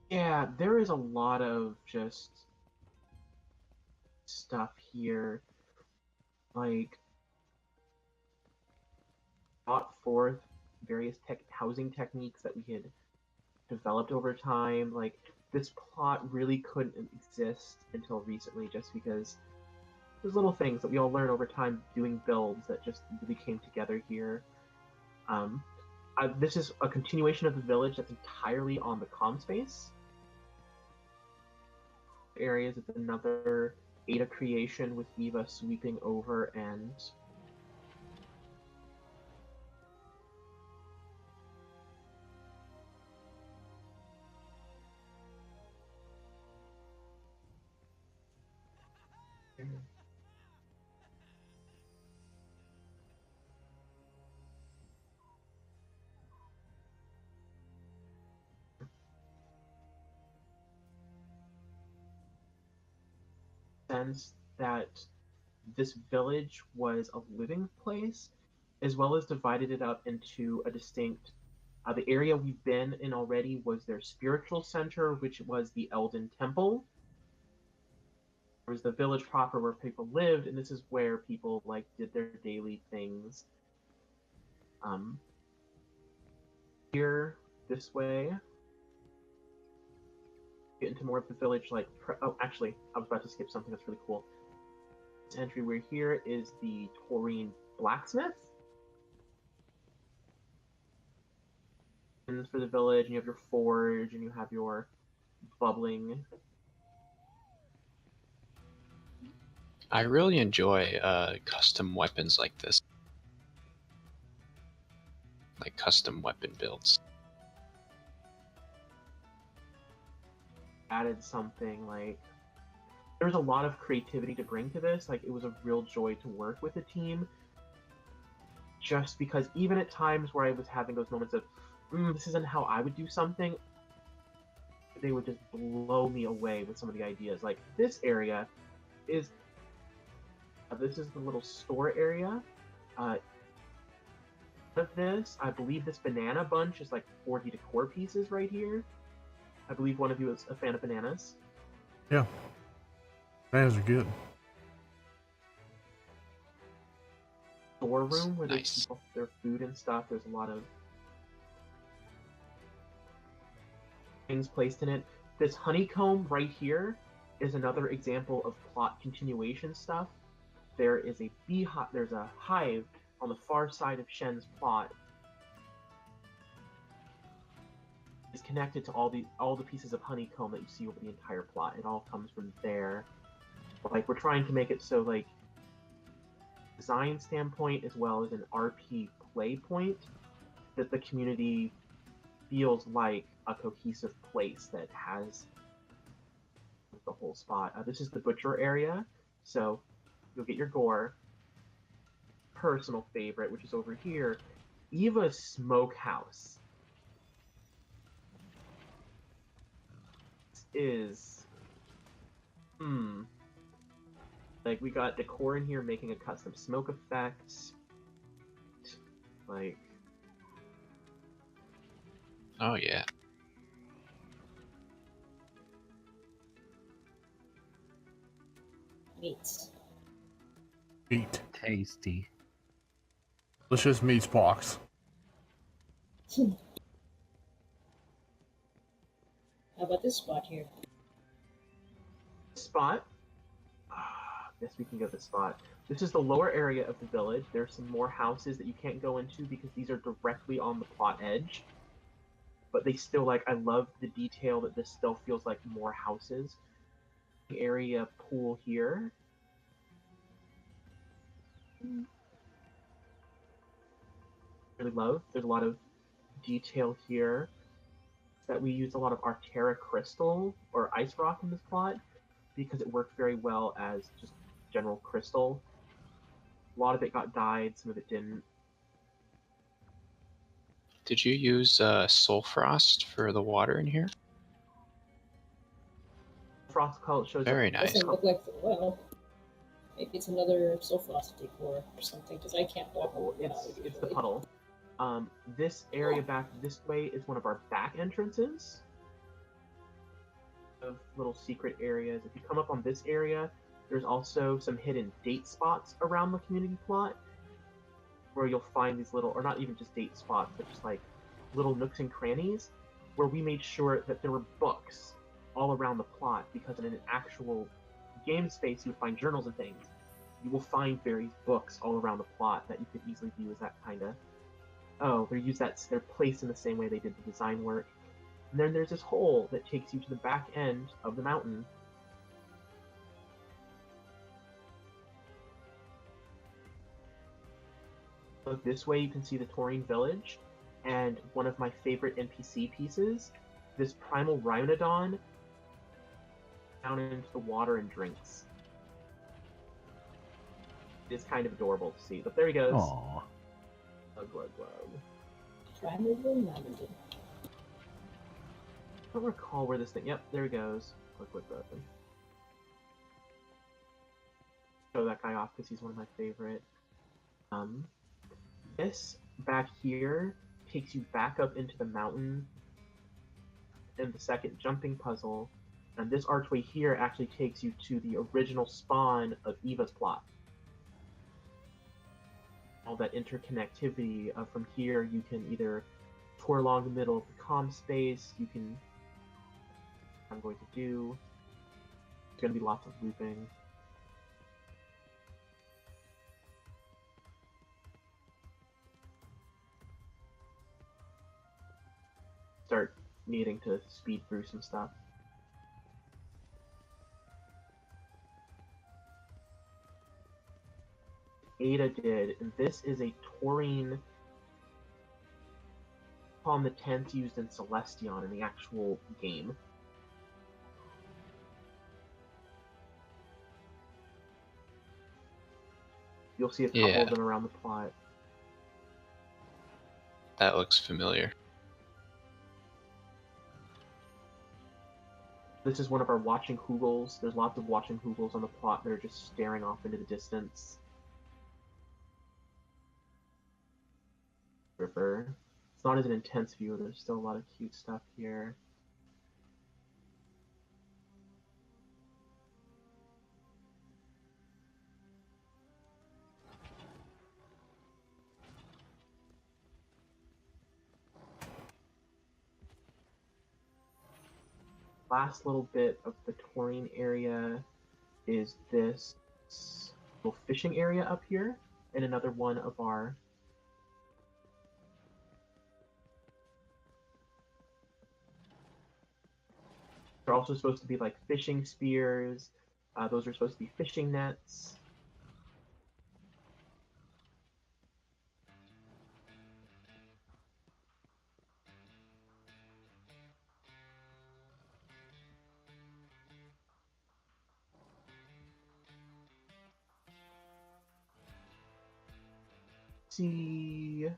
Yeah, there is a lot of just stuff here, like brought forth various housing techniques that we had developed over time. Like this plot really couldn't exist until recently, just because there's little things that we all learn over time doing builds that just really came together here. This is a continuation of the village that's entirely on the comm space. Areas, it's another Ada creation with Eva sweeping over and sense that this village was a living place, as well as divided it up into a distinct. The area we've been in already was their spiritual center, which was the Elden Temple. There was the village proper where people lived, and this is where people like did their daily things. Here, this way, get into more of the village. Like, oh, actually, I was about to skip something that's really cool. This entryway here is the Taurine blacksmith. And for the village, and you have your forge, and you have your bubbling. I really enjoy custom weapons like this. Like custom weapon builds. Added something like there was a lot of creativity to bring to this. Like it was a real joy to work with a team. Just because even at times where I was having those moments of this isn't how I would do something, they would just blow me away with some of the ideas. Like this area is this is the little store area. Of this, I believe this banana bunch is like 40 decor pieces right here. I believe one of you is a fan of bananas. Yeah. Bananas are good. Storeroom where they Nice. keep their food and stuff. There's a lot of things placed in it. This honeycomb right here is another example of plot continuation stuff. There is a beehive. There's a hive on the far side of Shen's plot. Is connected to all the pieces of honeycomb that you see over the entire plot. It all comes from there. Like we're trying to make it so like design standpoint as well as an RP play point that the community feels like a cohesive place that has the whole spot. This is the butcher area, so you'll get your gore. Personal favorite, which is over here, Eva's Smokehouse. Is like we got decor in here making a custom smoke effect. Like Oh yeah. Meats. Meat. Tasty. Delicious meat box. How about this spot here? spot. Guess we can go to the spot. This is the lower area of the village. There's some more houses that you can't go into because these are directly on the plot edge. But they still like. I love the detail that this still feels like more houses. The area pool here. Really love. There's a lot of detail here. That we use a lot of Artera crystal or ice rock in this plot because it worked very well as just general crystal. A lot of it got dyed, some of it didn't. Did you use Soul Frost for the water in here? Frost Cult shows Very up. nice. Doesn't look like the well. Maybe it's another Soulfrost decor or something, because I can't walk over It's the puddle. This area back this way is one of our back entrances of little secret areas. If you come up on this area, there's also some hidden date spots around the community plot where you'll find these little, or not even just date spots, but just like little nooks and crannies where we made sure that there were books all around the plot, because in an actual game space you would find journals and things. You will find various books all around the plot that you could easily view as that kind of, oh, they're placed in the same way they did the design work. And then there's this hole that takes you to the back end of the mountain. Look this way, you can see the Taurine village, and one of my favorite NPC pieces, this primal Rhynodon, down into the water and drinks. It's kind of adorable to see, but there he goes. Aww. Glug, glug, glug. Primal Rhynodon. I don't recall where this thing. Yep, there he goes. Glug, glug, glug. Show that guy off because he's one of my favorite. This back here takes you back up into the mountain and the second jumping puzzle, and this archway here actually takes you to the original spawn of Eva's plot. All that interconnectivity from here, you can either tour along the middle of the comm space, you can, I'm going to do, there's going to be lots of looping. Start needing to speed through some stuff. Ada did, and this is a Taurine on the 10th used in Celestion in the actual game. You'll see a couple of them around the plot. That looks familiar. This is one of our watching Hoogles. There's lots of watching Hoogles on the plot that are just staring off into the distance. River. It's not as an intense view, there's still a lot of cute stuff here. Last little bit of the Taurine area is this little fishing area up here, and another one of our they're also supposed to be like fishing spears. Those are supposed to be fishing nets. See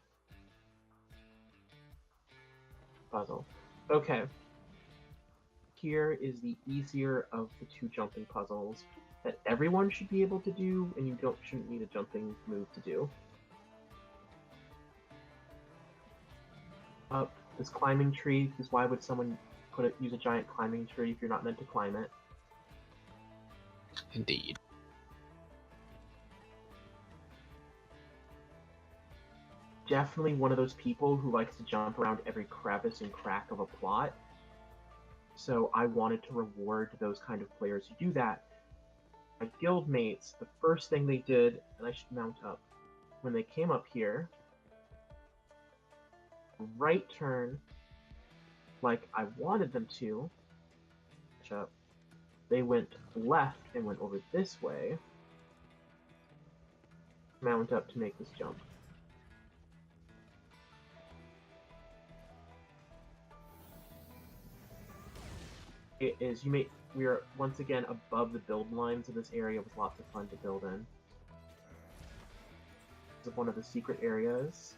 puzzle. Okay. Here is the easier of the two jumping puzzles that everyone should be able to do, and you shouldn't need a jumping move to do. Up this climbing tree, because why would someone use a giant climbing tree if you're not meant to climb it? Indeed. Definitely one of those people who likes to jump around every crevice and crack of a plot. So I wanted to reward those kind of players who do that. My guildmates, the first thing they did, and I should mount up, when they came up here, right turn, like I wanted them to, they went left and went over this way, mount up to make this jump. It is, we are once again above the build lines of this area with lots of fun to build in. This is one of the secret areas.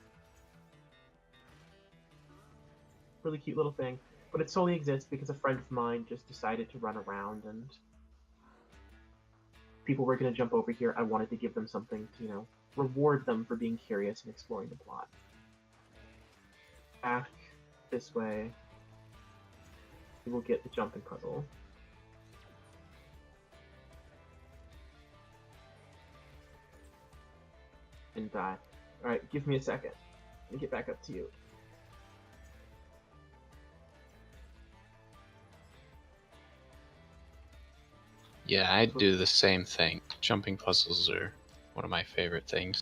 Really cute little thing, but it solely exists because a friend of mine just decided to run around, and people were going to jump over here. I wanted to give them something to, reward them for being curious and exploring the plot. back this way, you will get the jumping puzzle. And die. Alright, give me a second. Let me get back up to you. Yeah, I do the same thing. Jumping puzzles are one of my favorite things.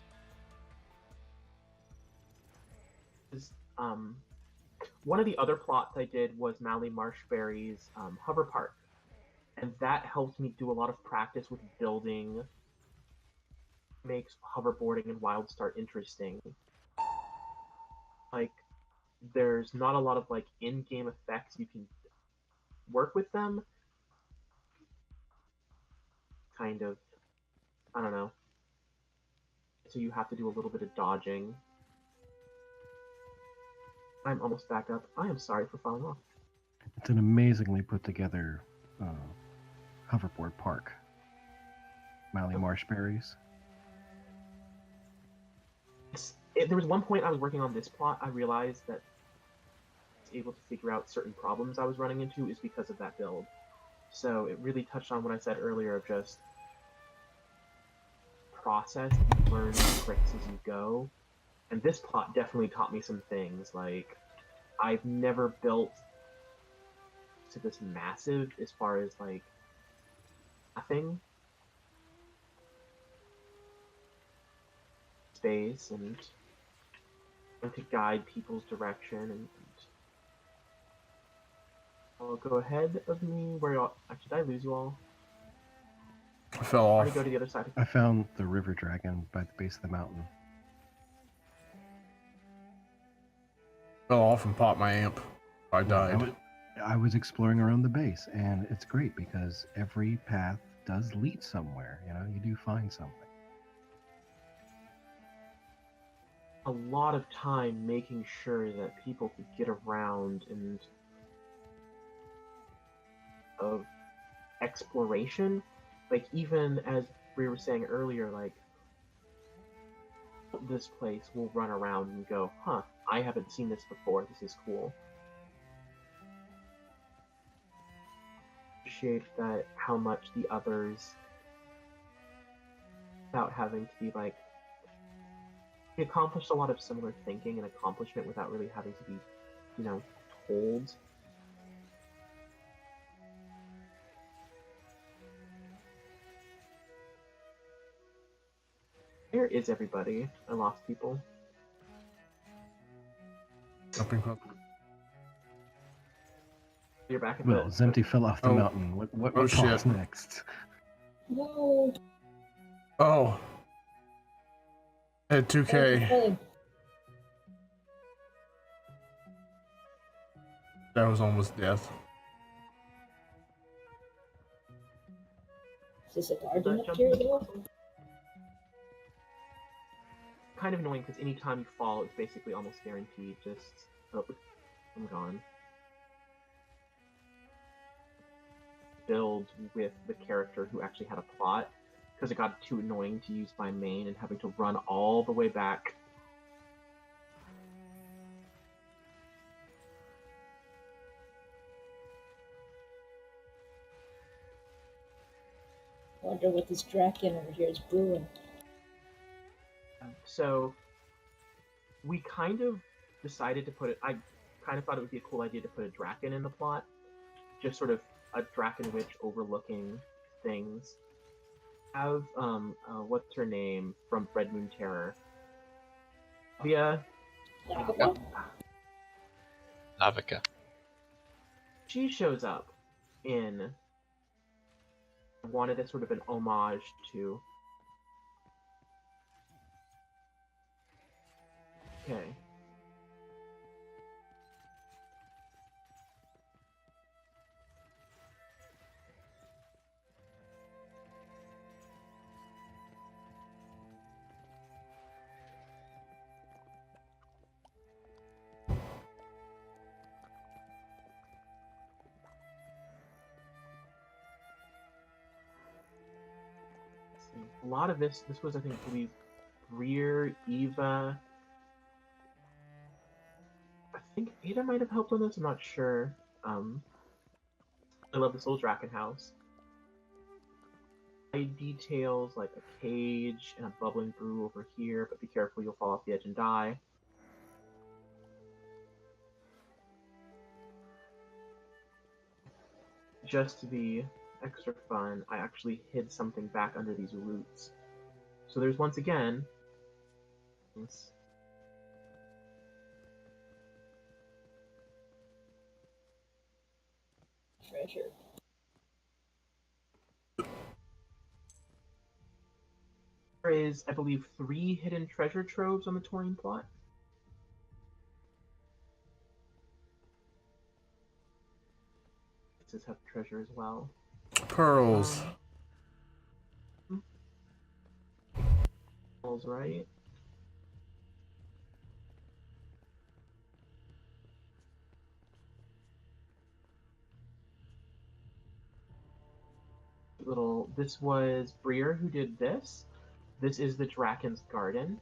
One of the other plots I did was Mally Marshberry's hover park, and that helped me do a lot of practice with building. Makes hoverboarding and WildStar interesting. Like, there's not a lot of like in-game effects you can work with them. Kind of, I don't know. So you have to do a little bit of dodging. I'm almost back up. I am sorry for falling off. It's an amazingly put together hoverboard park. Mally Marshberries. There was one point I was working on this plot, I realized that I was able to figure out certain problems I was running into is because of that build. So it really touched on what I said earlier of just process, you learn tricks as you go. And this plot definitely taught me some things, like I've never built to this massive as far as like nothing. Space and to guide people's direction and I'll go ahead of me. Where y'all? Actually, did I lose you all? I fell Or off. to go to the other side. I found the river dragon by the base of the mountain. Fell off and popped my amp. I died. I was exploring around the base, and it's great because every path does lead somewhere. You know, you do find something. A lot of time making sure that people could get around and of exploration. Like even as we were saying earlier, like this place will run around and go, huh, I haven't seen this before, this is cool. Appreciate that how much the others without having to be like he accomplished a lot of similar thinking and accomplishment without really having to be, you know, told. Where is everybody? I lost people. Jumping puzzle. You're back at Well, Zemty fell off the Oh. mountain. What Oh, falls shit. next? No. Oh. At 2K. Okay. That was almost death. Is this a garden That up here jumping though? puzzle. Kind of annoying because anytime you fall, it's basically almost guaranteed. Just oh, I'm gone. Build with the character who actually had a plot because it got too annoying to use my main and having to run all the way back. Wonder what this Draken over here is brewing. So we kind of decided to put it. I kind of thought it would be a cool idea to put a Draken in the plot, just sort of a Draken witch overlooking things. Have what's her name from Red Moon Terror? Via. Lavika? Navica. She shows up in. Wanted as sort of an homage to. Okay. A lot of this was, I think, believe, Greer, Eva. I think Ada might have helped on this. I'm not sure. I love this little Draken house. Details like a cage and a bubbling brew over here, but be careful, you'll fall off the edge and die. Just to be extra fun, I actually hid something back under these roots. So there's once again Treasure. there is, I believe, 3 hidden treasure troves on the Taurine plot. This have treasure as well. Pearls. Pearls, right? Little. This was Breer who did this. This is the Draken's Garden.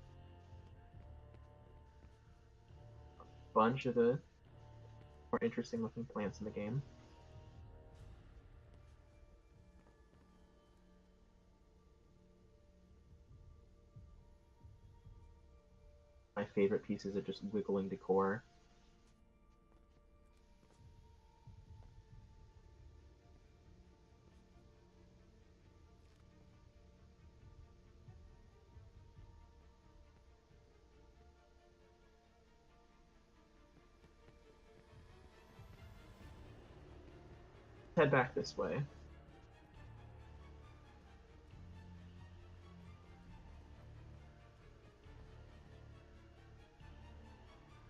A bunch of the more interesting looking plants in the game. My favorite pieces of just wiggling decor. Head back this way.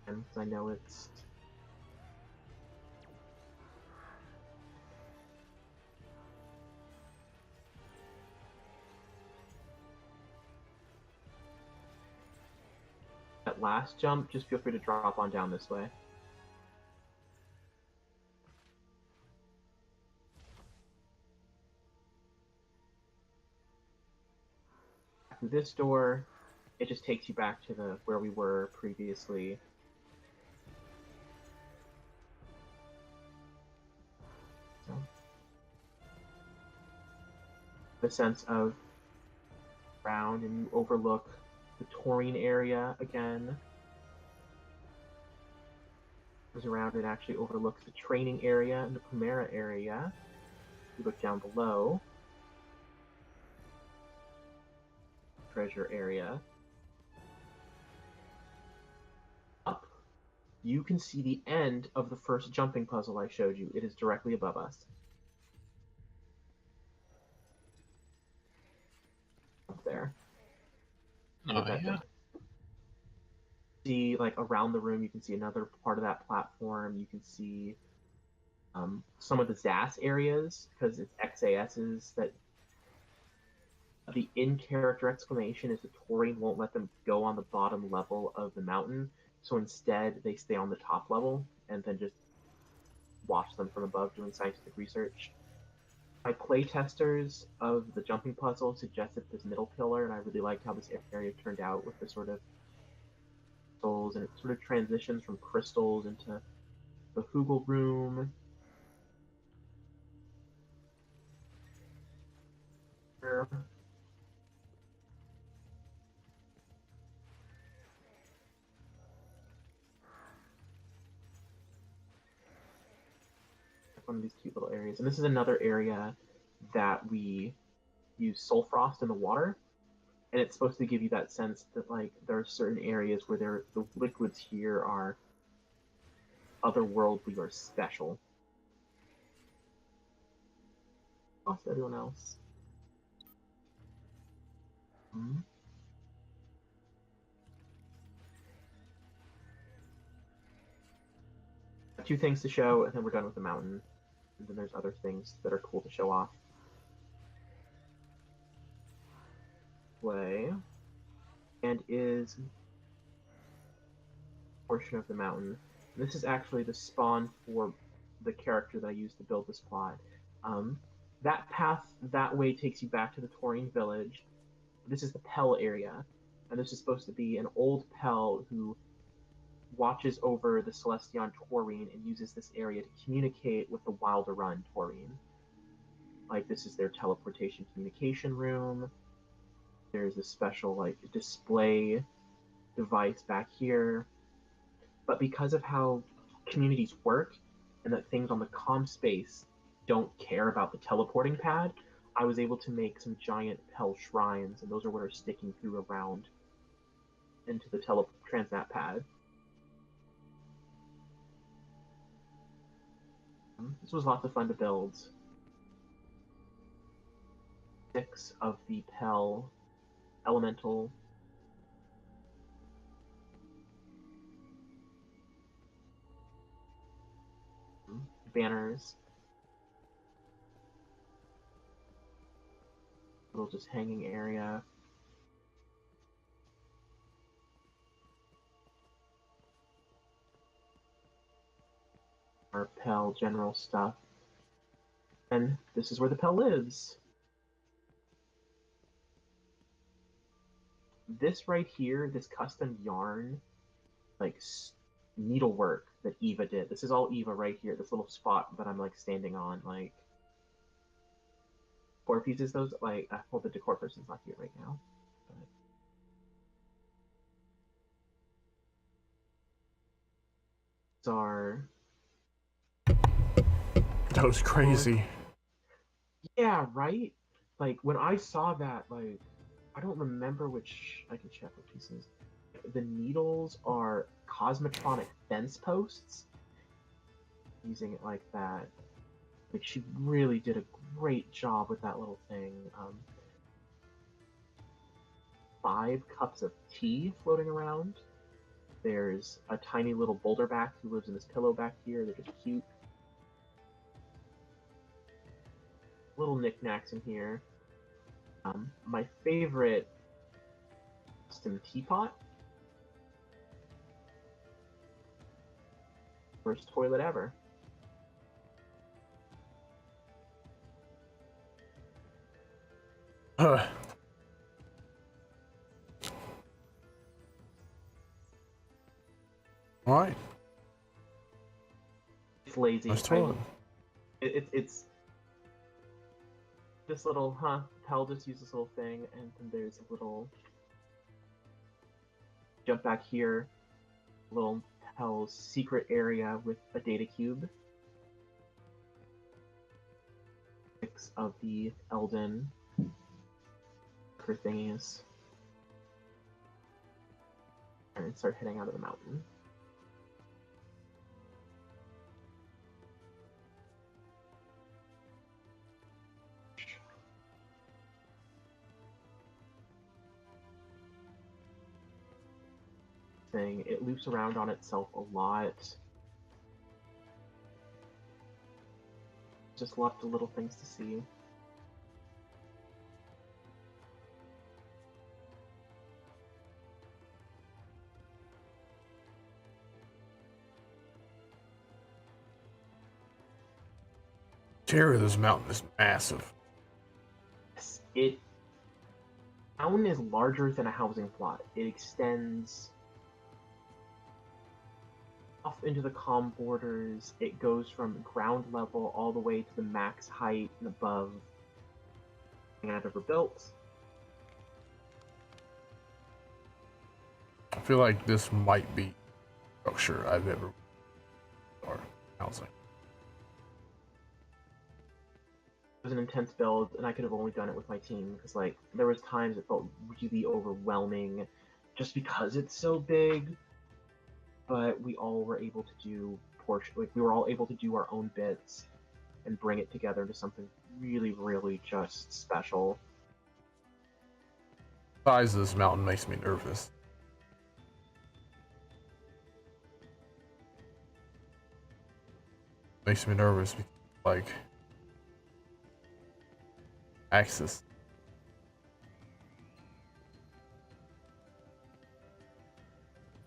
And I know it's that last jump, just feel free to drop on down this way. Through this door, it just takes you back to the where we were previously. So, the sense of round, and you overlook the Taurine area again. Goes around and actually overlooks the training area and the Primera area. You look down below. Treasure area. Up, you can see the end of the first jumping puzzle I showed you. It is directly above us. Up there. Oh, yeah. See, like, around the room, you can see another part of that platform. You can see some of the ZAS areas, because it's XASs that the in-character exclamation is the Taurine won't let them go on the bottom level of the mountain, so instead they stay on the top level and then just watch them from above doing scientific research. My playtesters of the jumping puzzle suggested this middle pillar, and I really liked how this area turned out with the sort of crystals, and it sort of transitions from crystals into the Hugel room. One of these cute little areas. And this is another area that we use soul frost in the water. And it's supposed to give you that sense that, like, there are certain areas where the liquids here are otherworldly or special. Lost everyone else. Hmm. Two things to show, and then we're done with the mountain. And then there's other things that are cool to show off. Play. And is a portion of the mountain. And this is actually the spawn for the character that I used to build this plot. That path that way takes you back to the Taurine village. This is the Pell area, and this is supposed to be an old Pell who watches over the Celestion Taurine and uses this area to communicate with the Wilderun Taurine. Like, this is their teleportation communication room. There's a special, like, display device back here. But because of how communities work and that things on the comm space don't care about the teleporting pad, I was able to make some giant Pel shrines, and those are what are sticking through around into the transnat pad. This was lots of fun to build. 6 of the Pel elemental banners. Little just hanging area. Our Pel general stuff. And this is where the Pel lives. This right here, this custom yarn, like needlework that Eva did. This is all Eva right here. This little spot that I'm like standing on, like decor pieces. Those like, well, the decor person's not here right now. But... these are. That was crazy. Yeah, right. Like when I saw that, like I don't remember which. I can check what pieces. The needles are cosmetronic fence posts. Using it like that. Like she really did a great job with that little thing. 5 cups of tea floating around. There's a tiny little boulderback who lives in this pillow back here. They're just cute. Little knickknacks in here. My favorite custom teapot. First toilet ever. All right. It's lazy. Nice toilet. It's this little, Pel just used this little thing, and then there's a little jump back here, little Pel's secret area with a data cube. 6 of the Elden for thingies. And start heading out of the mountain. Thing. It loops around on itself a lot. Just lots of little things to see. Terror of this mountain is massive. It mountain is larger than a housing plot. It extends off into the comm borders. It goes from ground level all the way to the max height and above I've ever built. I feel like this might be structure I've ever or housing. It was an intense build, and I could have only done it with my team because, like, there was times it felt really overwhelming, just because it's so big. But we all were able to do we were all able to do our own bits and bring it together into something really, really just special. The size of this mountain makes me nervous. Makes me nervous because, like, access.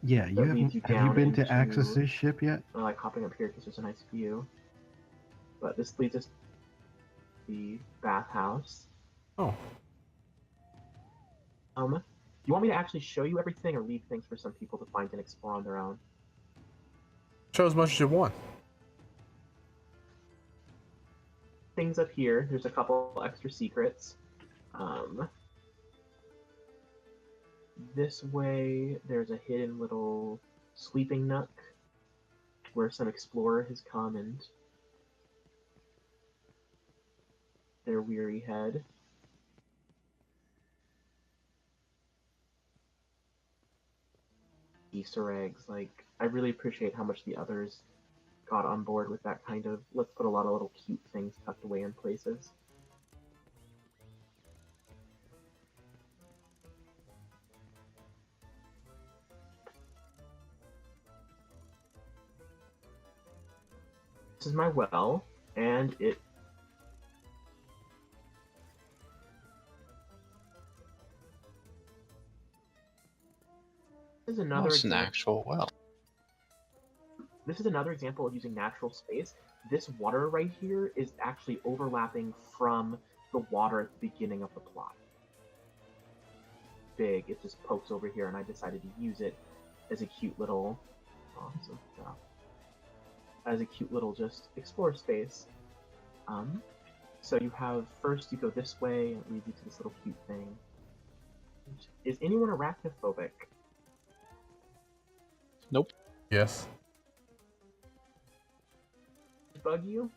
Yeah, you haven't. Have you been to access this ship yet? I like hopping up here because there's a nice view. But this leads us to the bathhouse. Oh. Do you want me to actually show you everything, or leave things for some people to find and explore on their own? Show as much as you want. Things up here. There's a couple extra secrets. This way, there's a hidden little sleeping nook where some explorer has come and their weary head. Easter eggs, like, I really appreciate how much the others got on board with that kind of, let's put a lot of little cute things tucked away in places. This is my well, and it is another It's an example. actual well. This is another example of using natural space. This water right here is actually overlapping from the water at the beginning of the plot. Big, it just pokes over here, and I decided to use it as a cute little, as a cute little just explore space. So you have, first you go this way, and it leads you to this little cute thing. Is anyone arachnophobic? Nope. Yes. Bug you?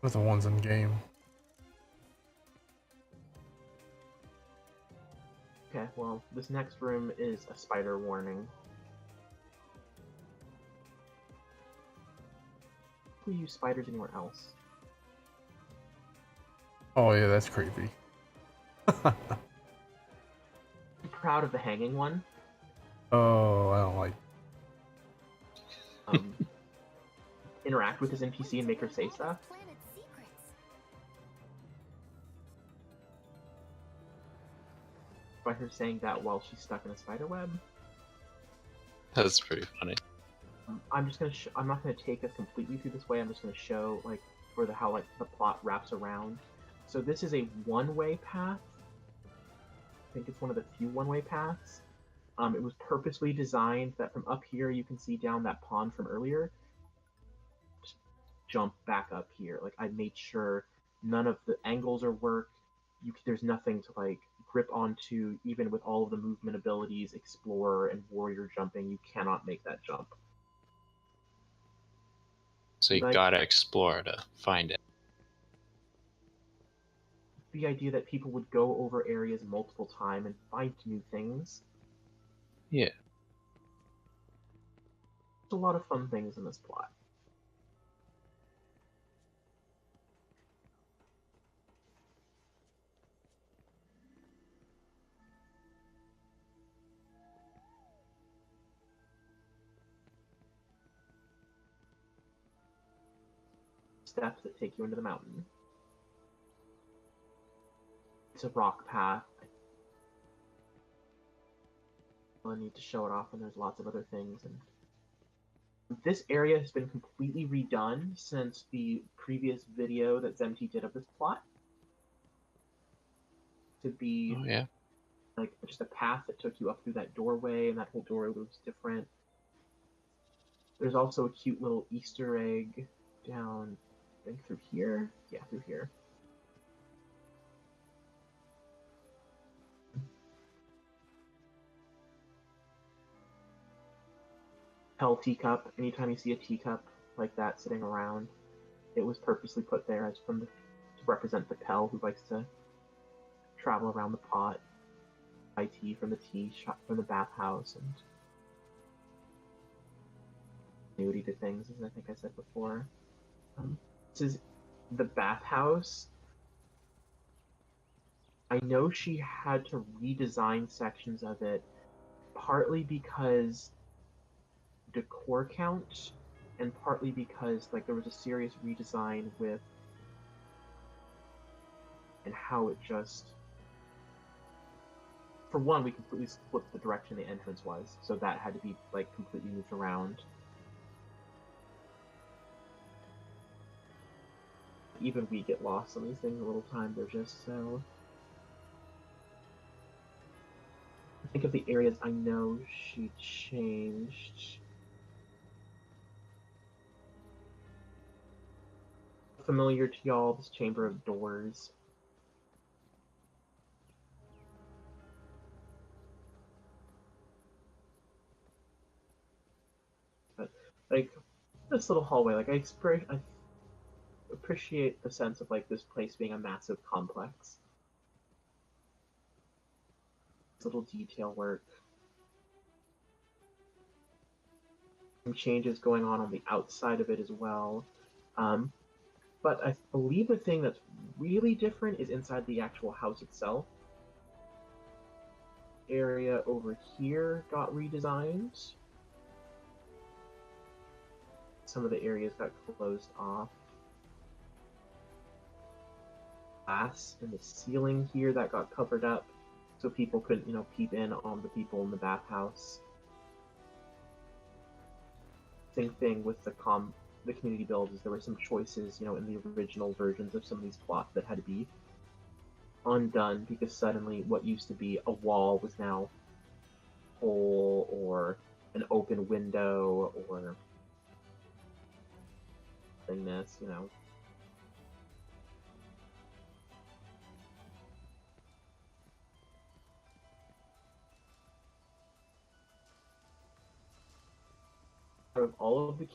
With the ones in game. Okay, well, this next room is a spider warning. Who use spiders anywhere else? Oh yeah, that's creepy. I'm proud of the hanging one. Oh, I don't like. Interact with his NPC and make her say stuff. By her saying that while she's stuck in a spider web. That's pretty funny. I'm just gonna. I'm not gonna take us completely through this way. I'm just gonna show like for how like the plot wraps around. So this is a one-way path. I think it's one of the few one-way paths. It was purposely designed that from up here you can see down that pond from earlier. Just jump back up here. Like I made sure none of the angles are work. There's nothing to like grip onto. Even with all of the movement abilities, explorer and warrior jumping, you cannot make that jump. So you Like, gotta explore to find it. the idea that people would go over areas multiple times and find new things. Yeah. There's a lot of fun things in this plot. Steps that take you into the mountain. It's a rock path. I need to show it off, and there's lots of other things. And this area has been completely redone since the previous video that Zemti did of this plot. To be Oh yeah. like just a path that took you up through that doorway, and that whole doorway looks different. There's also a cute little Easter egg down, I think through here? Yeah, through here. Hell teacup. Anytime you see a teacup like that sitting around, it was purposely put there as to represent the Pell who likes to travel around the pot, buy tea from the tea shop, from the bathhouse, and nudity to things, as I think I said before. This is the bathhouse. I know she had to redesign sections of it, partly because decor count, and partly because like there was a serious redesign with and how it just. For one, we completely flipped the direction the entrance was, so that had to be like completely moved around. Even we get lost on these things a little time. They're just so. Think of the areas I know she changed. familiar to y'all, this Chamber of Doors. But like this little hallway, like I appreciate the sense of like this place being a massive complex. Little detail work. Some changes going on the outside of it as well. But I believe the thing that's really different is inside the actual house itself. Area over here got redesigned. Some of the areas got closed off. Glass in the ceiling here that got covered up so people couldn't, peep in on the people in the bathhouse. Same thing with the community builds. There were some choices, in the original versions of some of these plots that had to be undone because suddenly what used to be a wall was now a hole or an open window or this, Out of all of the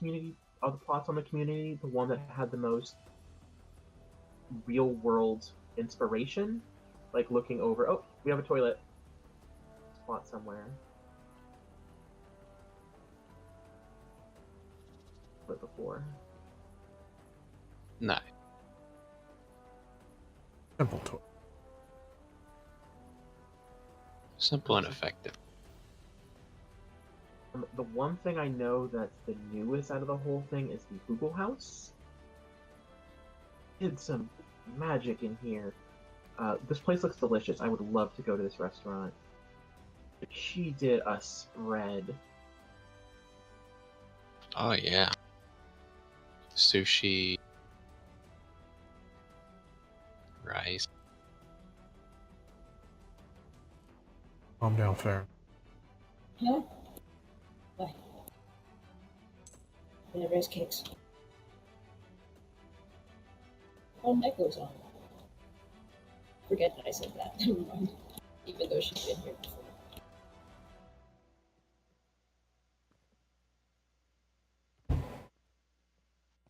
plots on the community, the one that had the most real world inspiration, like looking over, oh, we have a toilet spot somewhere. But before. No. Simple toy. Simple and effective. The one thing I know that's the newest out of the whole thing is the Google House. Did some magic in here. This place looks delicious. I would love to go to this restaurant. She did a spread. Oh yeah. Sushi. Rice. Calm down, Farron. Huh? Why? And the rice cakes. Oh, that goes on. Forget that I said that. Never mind. Even though she's been here before.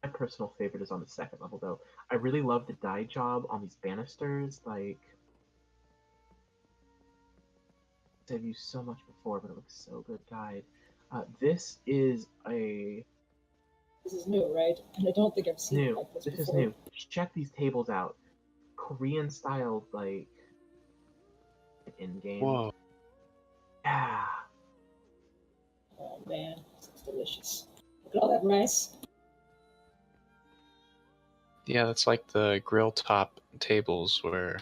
My personal favorite is on the second level, though. I really love the dye job on these banisters. Like, I've used so much before, but it looks so good dyed. This is a This is new, right? And I don't think I've seen it new. like this This before. is new. Check these tables out. Korean style, like in game. Whoa. Yeah. Oh man, this looks delicious. Look at all that rice. Yeah, that's like the grill top tables where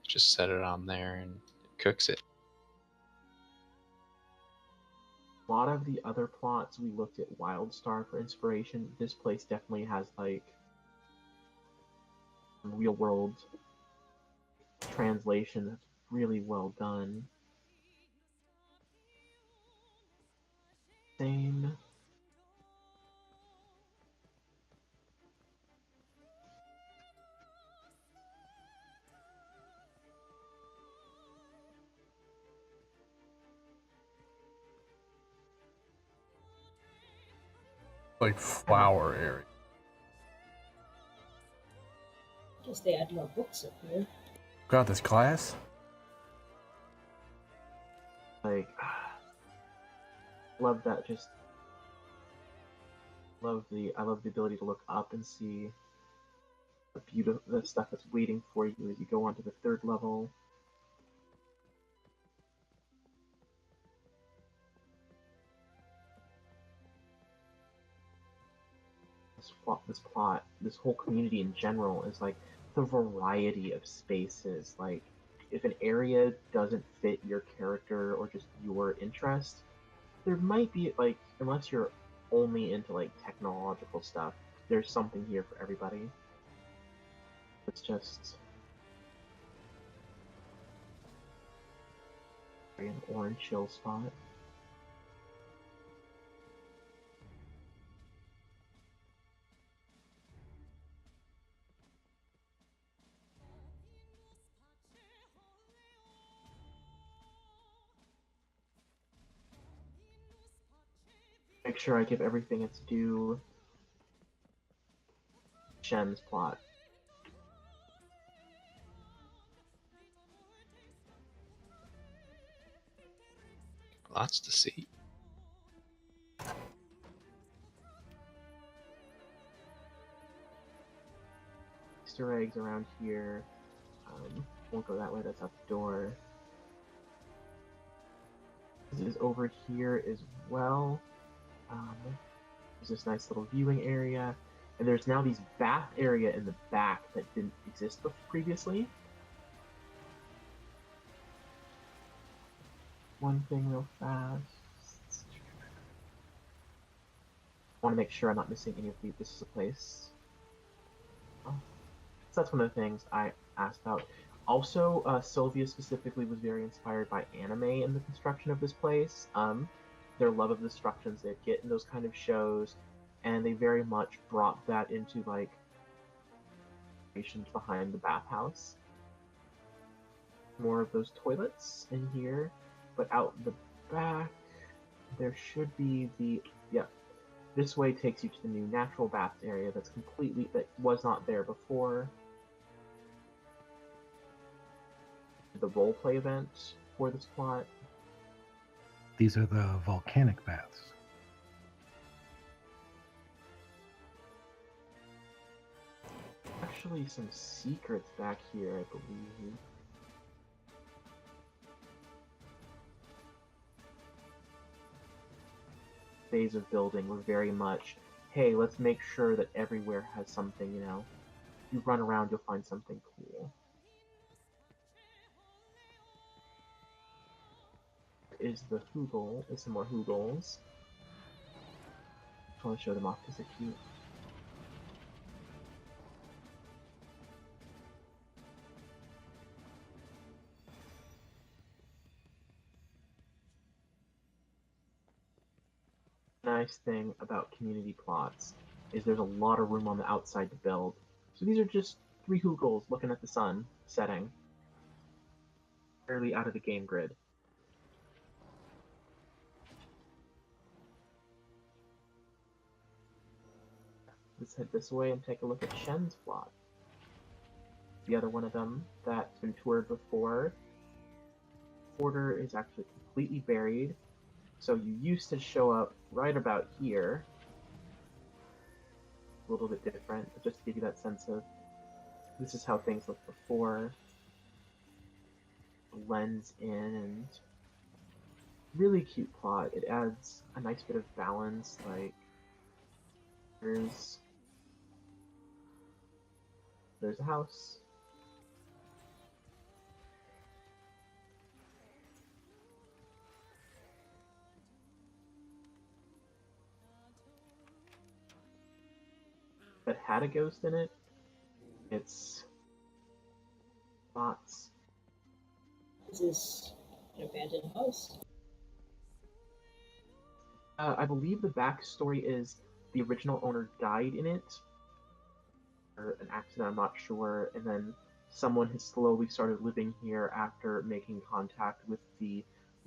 you just set it on there and it cooks it. A lot of the other plots we looked at Wildstar for inspiration. This place definitely has like real world translation that's really well done. Same. Like flower area. Guess they add more books up here. Got this class? Like, love that. Just I love the ability to look up and see the stuff that's waiting for you as you go on to the third level. This whole community in general is like the variety of spaces. Like, if an area doesn't fit your character or just your interest, there might be like, unless you're only into like technological stuff, there's something here for everybody. It's just an orange chill spot. make sure I give everything its due. Shen's plot. Lots to see. Easter eggs around here. Won't go that way, that's out the door. This is over here as well. There's this nice little viewing area. And there's now these bath area in the back that didn't exist previously. One thing real fast. I want to make sure I'm not missing any of these. This is a place. Oh. So that's one of the things I asked about. Also, Sylvia specifically was very inspired by anime in the construction of this place. Their love of the destructions they get in those kind of shows, and they very much brought that into like behind the bathhouse. More of those toilets in here, but out the back there should be the This way takes you to the new natural bath area that was not there before. The roleplay event for this plot. These are the volcanic baths. Actually, some secrets back here, I believe. Phase of building were very much, hey, let's make sure that everywhere has something, you know. You run around, you'll find something cool. Is the Hoogle, is some more Hoogles. I want to show them off because they're cute. Nice thing about community plots is there's a lot of room on the outside to build. So these are just 3 Hoogles looking at the sun setting. Fairly out of the game grid. Let's head this way and take a look at Shen's plot. The other one of them that's been toured before. Porter is actually completely buried. So you used to show up right about here. A little bit different, but just to give you that sense of this is how things looked before. Blends in, and really cute plot. It adds a nice bit of balance, like there's a house. That had a ghost in it. It's lots. Is this an abandoned house? I believe the backstory is the original owner died in it, or an accident, I'm not sure, and then someone has slowly started living here after making contact with the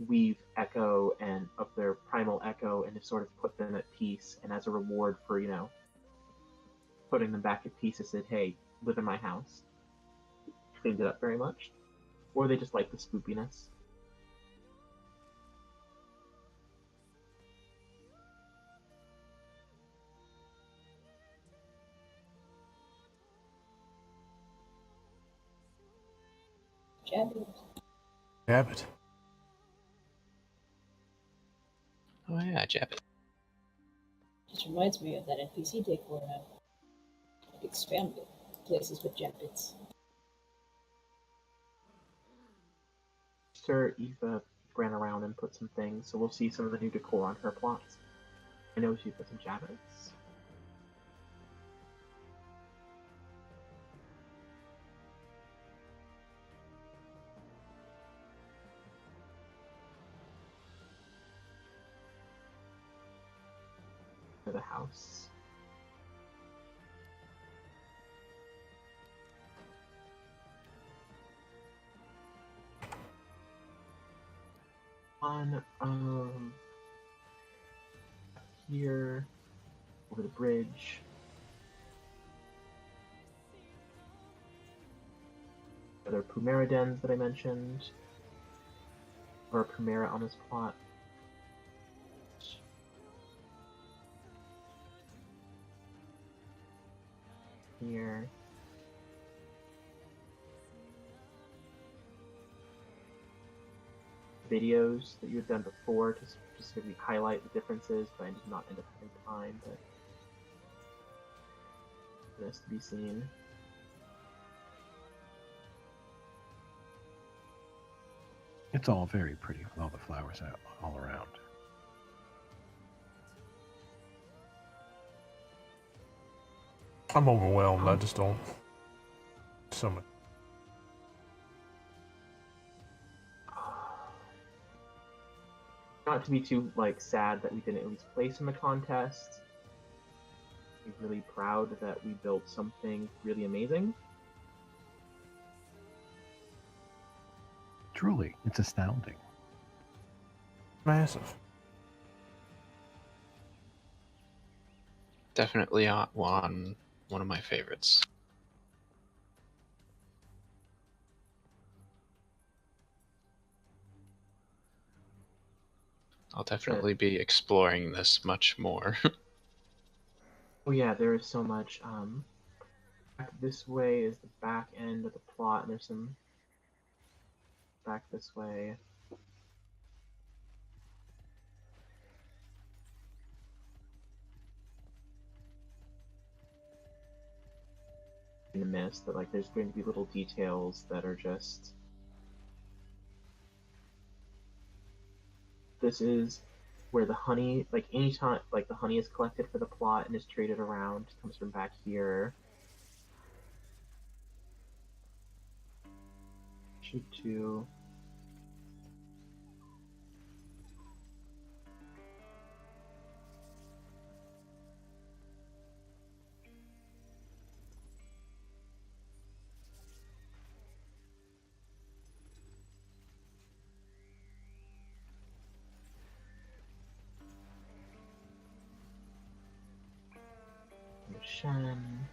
Weave Echo and of their primal Echo, and has sort of put them at peace, and as a reward for, you know, putting them back at peace, has said, hey, live in my house. Cleaned it up very much. Or they just like the spoopiness. Jabbit. Abbott. Oh yeah, Jabbit. Just reminds me of that NPC decor now. Expand places with Jabbits. Sir Eva ran around and put some things, so we'll see some of the new decor on her plots. I know she put some Jabbits. For the house. On here, over the bridge. Other Primera dens that I mentioned, or Primera on this plot. Here. Videos that you had done before to specifically highlight the differences, but I did not end up having time, but this to be seen. It's all very pretty with all the flowers out all around. I'm overwhelmed. I just don't. So much. Not to be too sad that we didn't at least place in the contest. I'm really proud that we built something really amazing. Truly, it's astounding. Massive. Definitely on one of my favorites. I'll definitely be exploring this much more. Oh yeah, there is so much. Back this way is the back end of the plot, and there's some back this way. In the mist, that there's going to be little details that are just. This is where the honey, anytime, the honey is collected for the plot and is traded around, comes from back here. Shoot to. Shen.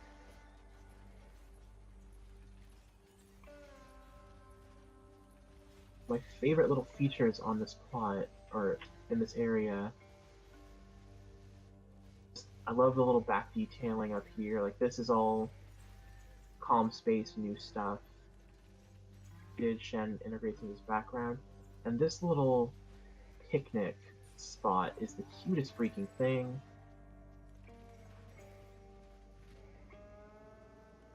My favorite little features on this plot, or in this area, I love the little back detailing up here. This is all calm space, new stuff. Shen integrates in his background. And this little picnic spot is the cutest freaking thing.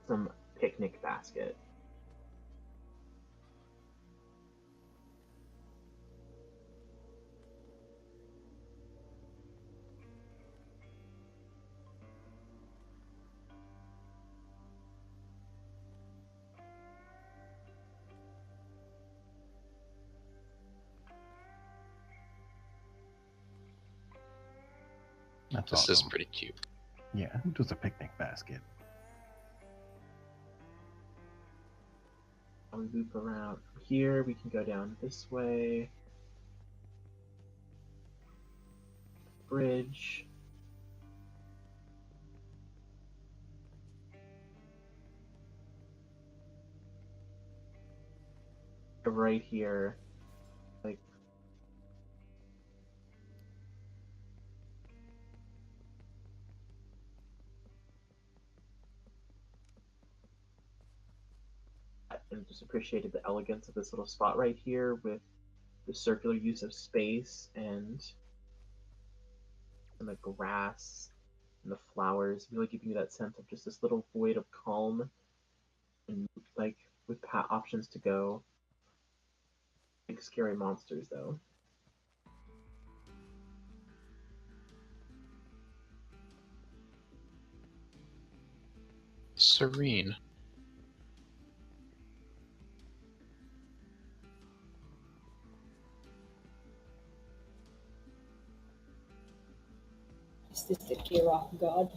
Some picnic basket. That's This awesome. is pretty cute. Yeah, who does a picnic basket? We loop around from here. We can go down this way. Bridge. Right here. And just appreciated the elegance of this little spot right here with the circular use of space and the grass and the flowers, really giving you that sense of just this little void of calm and with options to go. Big scary monsters though. Serene. Is this the Kirok god?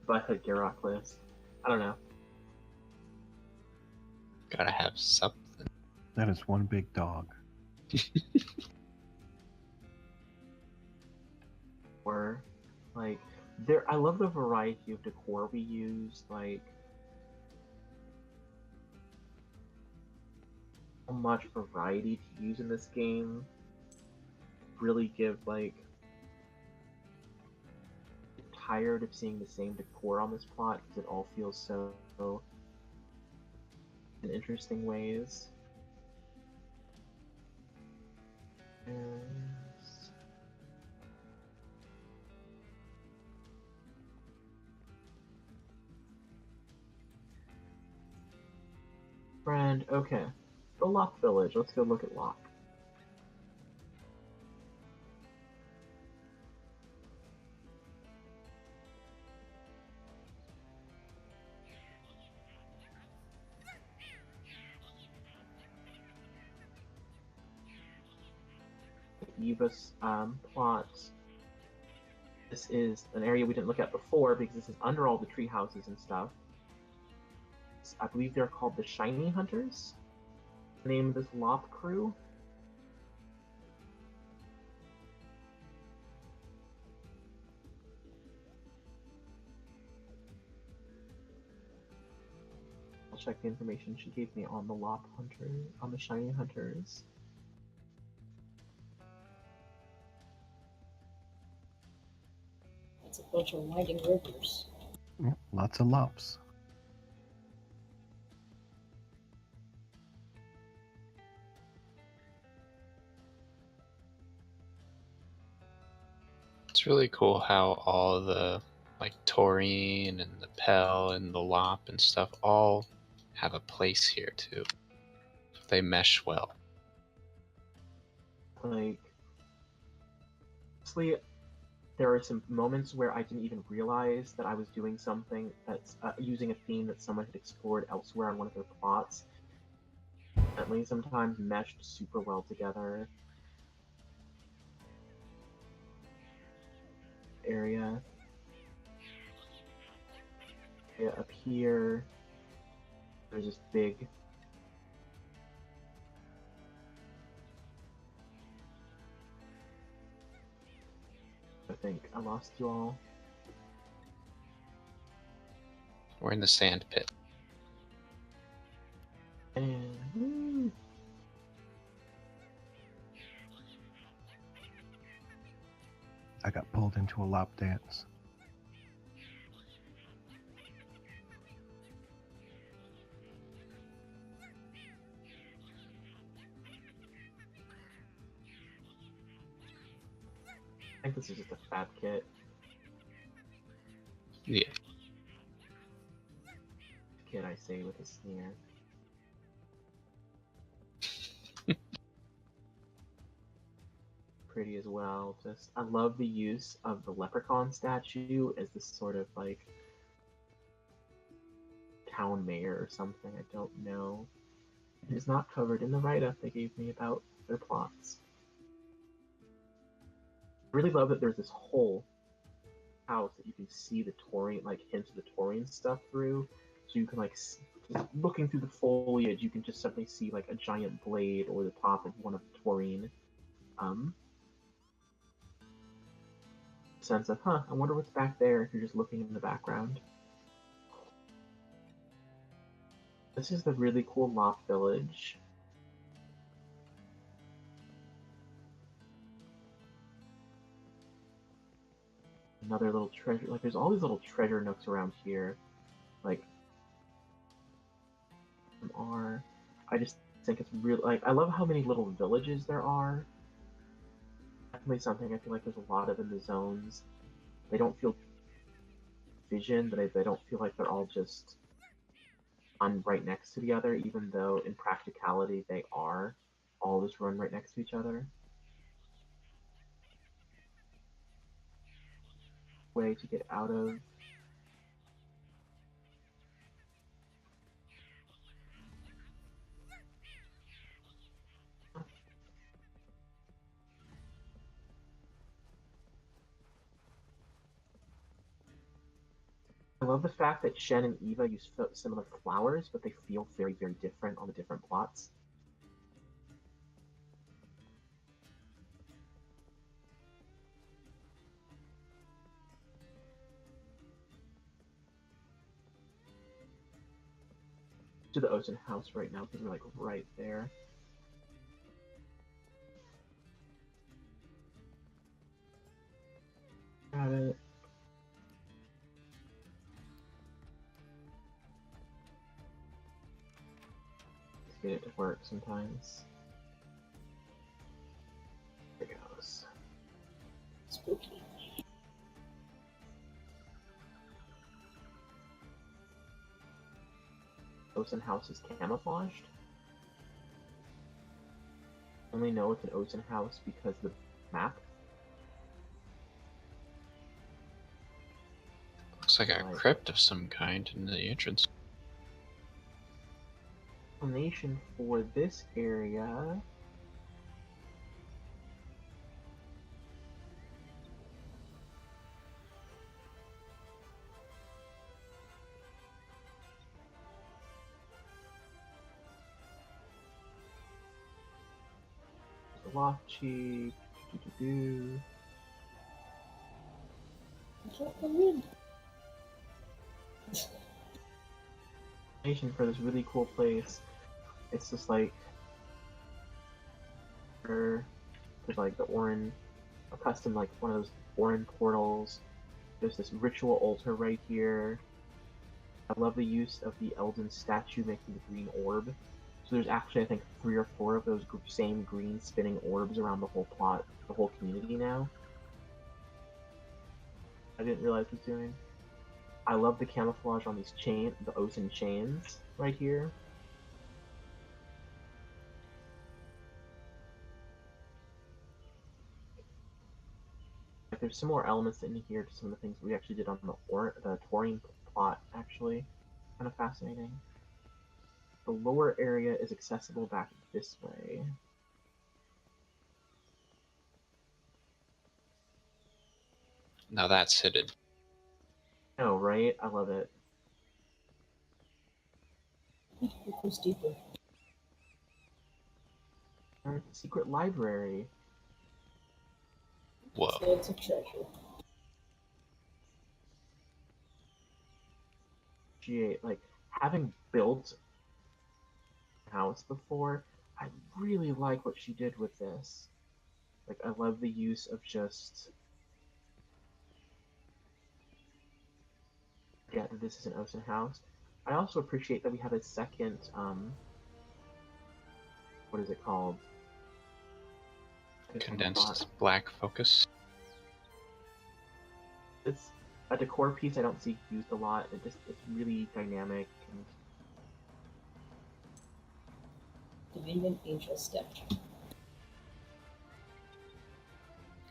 Butthead Heracles. I don't know. Gotta have something. That is one big dog. Or like there, I love the variety of decor we used. Like so much variety to use in this game. Really give like tired of seeing the same decor on this plot because it all feels so in interesting ways. Yes. Friend, okay. The Lock Village. Let's go look at Lock. Eva's plot. This is an area we didn't look at before because this is under all the tree houses and stuff. I believe they're called the Shiny Hunters. The name of this Loth crew. I'll check the information she gave me on the Loth Hunter, on the Shiny Hunters. It's a bunch of winding rivers. Yeah, lots of lops. It's really cool how all the like taurine and the Pell and the Lop and stuff all have a place here too. They mesh well. Like, honestly, there are some moments where I didn't even realize that I was doing something that's using a theme that someone had explored elsewhere on one of their plots. Definitely sometimes meshed super well together. Area up here. There's this big I think I lost you all. We're in the sand pit. And I got pulled into a lop dance. I think this is just a fab kit. Yeah. Kid, I say with a sneer. Pretty as well. Just I love the use of the leprechaun statue as this sort of like town mayor or something. I don't know. It is not covered in the write-up they gave me about their plots. I really love that there's this whole house that you can see the taurine, like hints of the taurine stuff through. So you can like, just looking through the foliage, you can just suddenly see like a giant blade or the top of one of the taurine. Sense of, I wonder what's back there if you're just looking in the background. This is the really cool Loft Village. Another little treasure, like there's all these little treasure nooks around here. Like, I just think it's really, like, I love how many little villages there are. Definitely something I feel like there's a lot of in the zones. They don't feel vision, but they don't feel like they're all just on right next to the other, even though in practicality they are all just run right next to each other. Way to get out of. I love the fact that Shen and Eva use similar flowers, but they feel very, very different on the different plots. to the Ocean House right now because we're like right there. Got it. Let's get it to work sometimes. There it goes. Spooky. Ocean House is camouflaged. Only know it's an Ocean House because the map. Looks like a Right. crypt of some kind in the entrance. Explanation for this area. The loft cheek. Do. I can't come in. Explanation for this really cool place. It's just like there's like the Orin, a custom like one of those Orin portals. There's this ritual altar right here. I love the use of the Elden statue making the green orb. So there's actually I think 3 or 4 of those same green spinning orbs around the whole plot, the whole community now. I didn't realize was doing. I love the camouflage on these the Ocean chains right here. Like, there's some more elements in here to some of the things we actually did on the Taurine plot, actually. Kind of fascinating. The lower area is accessible back this way. Now that's hidden. Oh, right? I love it. It goes deeper. Secret library. Whoa. So it's a treasure. Like, having built a house before, I really like what she did with this. Like, I love the use of just... Yeah, this is an Ocean house. I also appreciate that we have a second, what is it called? Condensed black focus. It's a decor piece I don't see used a lot. It's really dynamic and Dominion Angel Statue.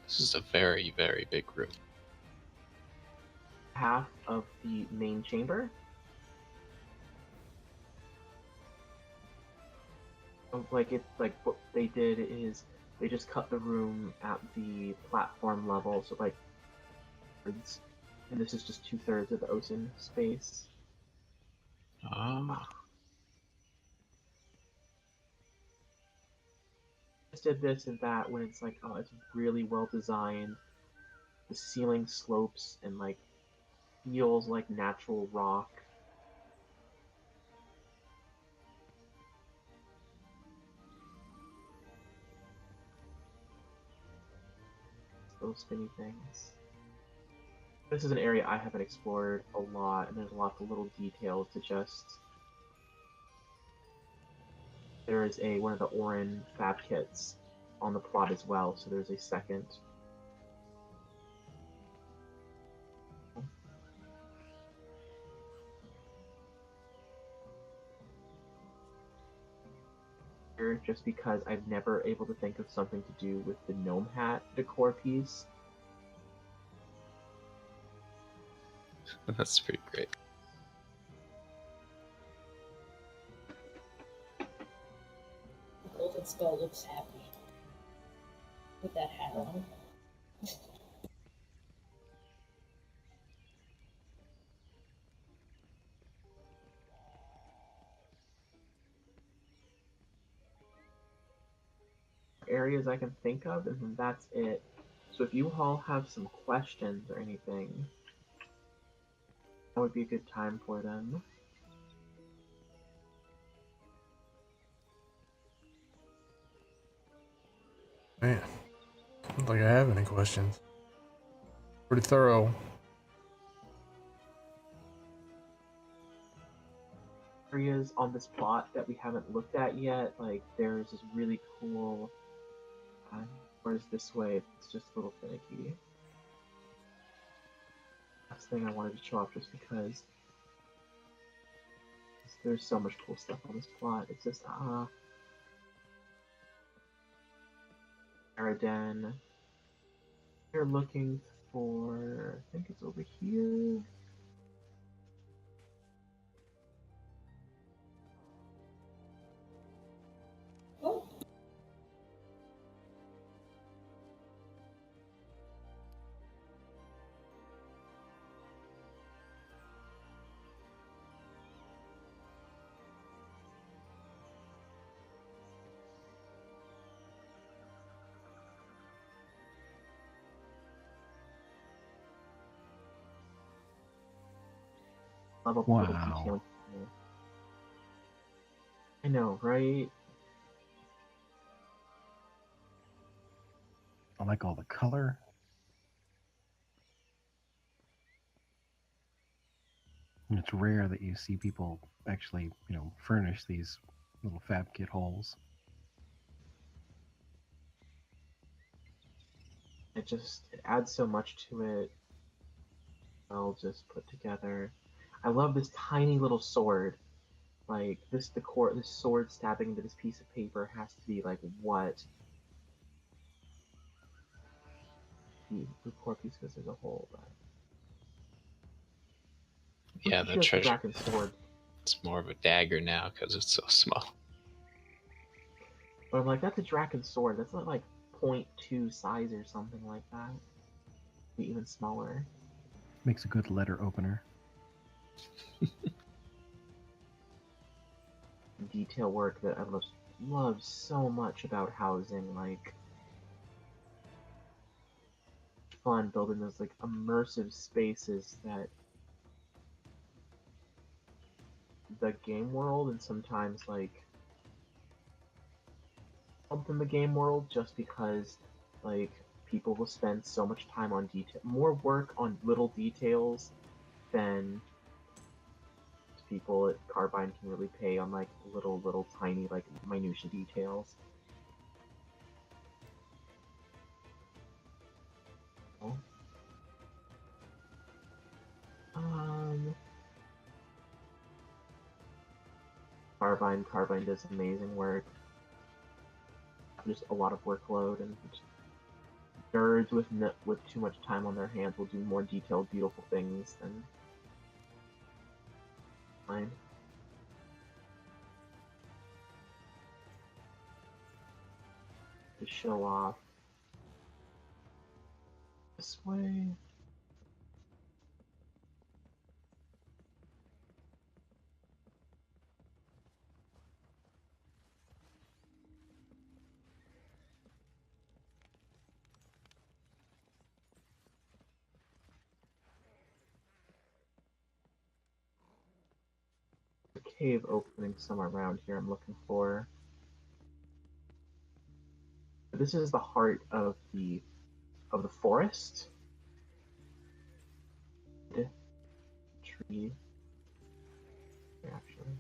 This is a very, very big room. half of the main chamber. Like what they did is they just cut the room at the platform level, so like, and this is just 2/3 of the ocean space. Just did this and that when it's like, oh, it's really well designed. The ceiling slopes and like feels like natural rock. Those spinny things. This is an area I haven't explored a lot, and there's lots of little details to just. There is one of the Orin fab kits on the plot as well, so there's a second. Just because I've never able to think of something to do with the gnome hat decor piece. That's pretty great. The Golden Skull looks happy with that hat on. Areas I can think of, and then that's it. So if you all have some questions or anything, that would be a good time for them. don't think I have any questions. Pretty thorough. Areas on this plot that we haven't looked at yet. Like there's this really cool. Whereas this way, it's just a little finicky. Last thing I wanted to show off just because there's so much cool stuff on this plot. It's just Araden. You're looking for. I think it's over here. Oh, Love a Wow. little detail. I know, right? I like all the color. And it's rare that you see people actually, furnish these little fab kit holes. It adds so much to it. I'll just put together. I love this tiny little sword. Like this sword stabbing into this piece of paper has to be like what the core piece goes as a whole. But Yeah, the just treasure. Dragon sword. It's more of a dagger now because it's so small. But I'm like, that's a Draken sword. That's not like 0.2 size or something like that. Be even smaller. Makes a good letter opener. Detail work that I love so much about housing. Like, fun building those like immersive spaces that the game world and sometimes like in the game world just because like people will spend so much time on more work on little details than people at Carbine can really pay on like little tiny like minutia details. Um, Carbine does amazing work. Just a lot of workload, and nerds with too much time on their hands will do more detailed, beautiful things than mine. To show off this way. The cave opening somewhere around here I'm looking for. This is the heart of the forest. The tree. Actually.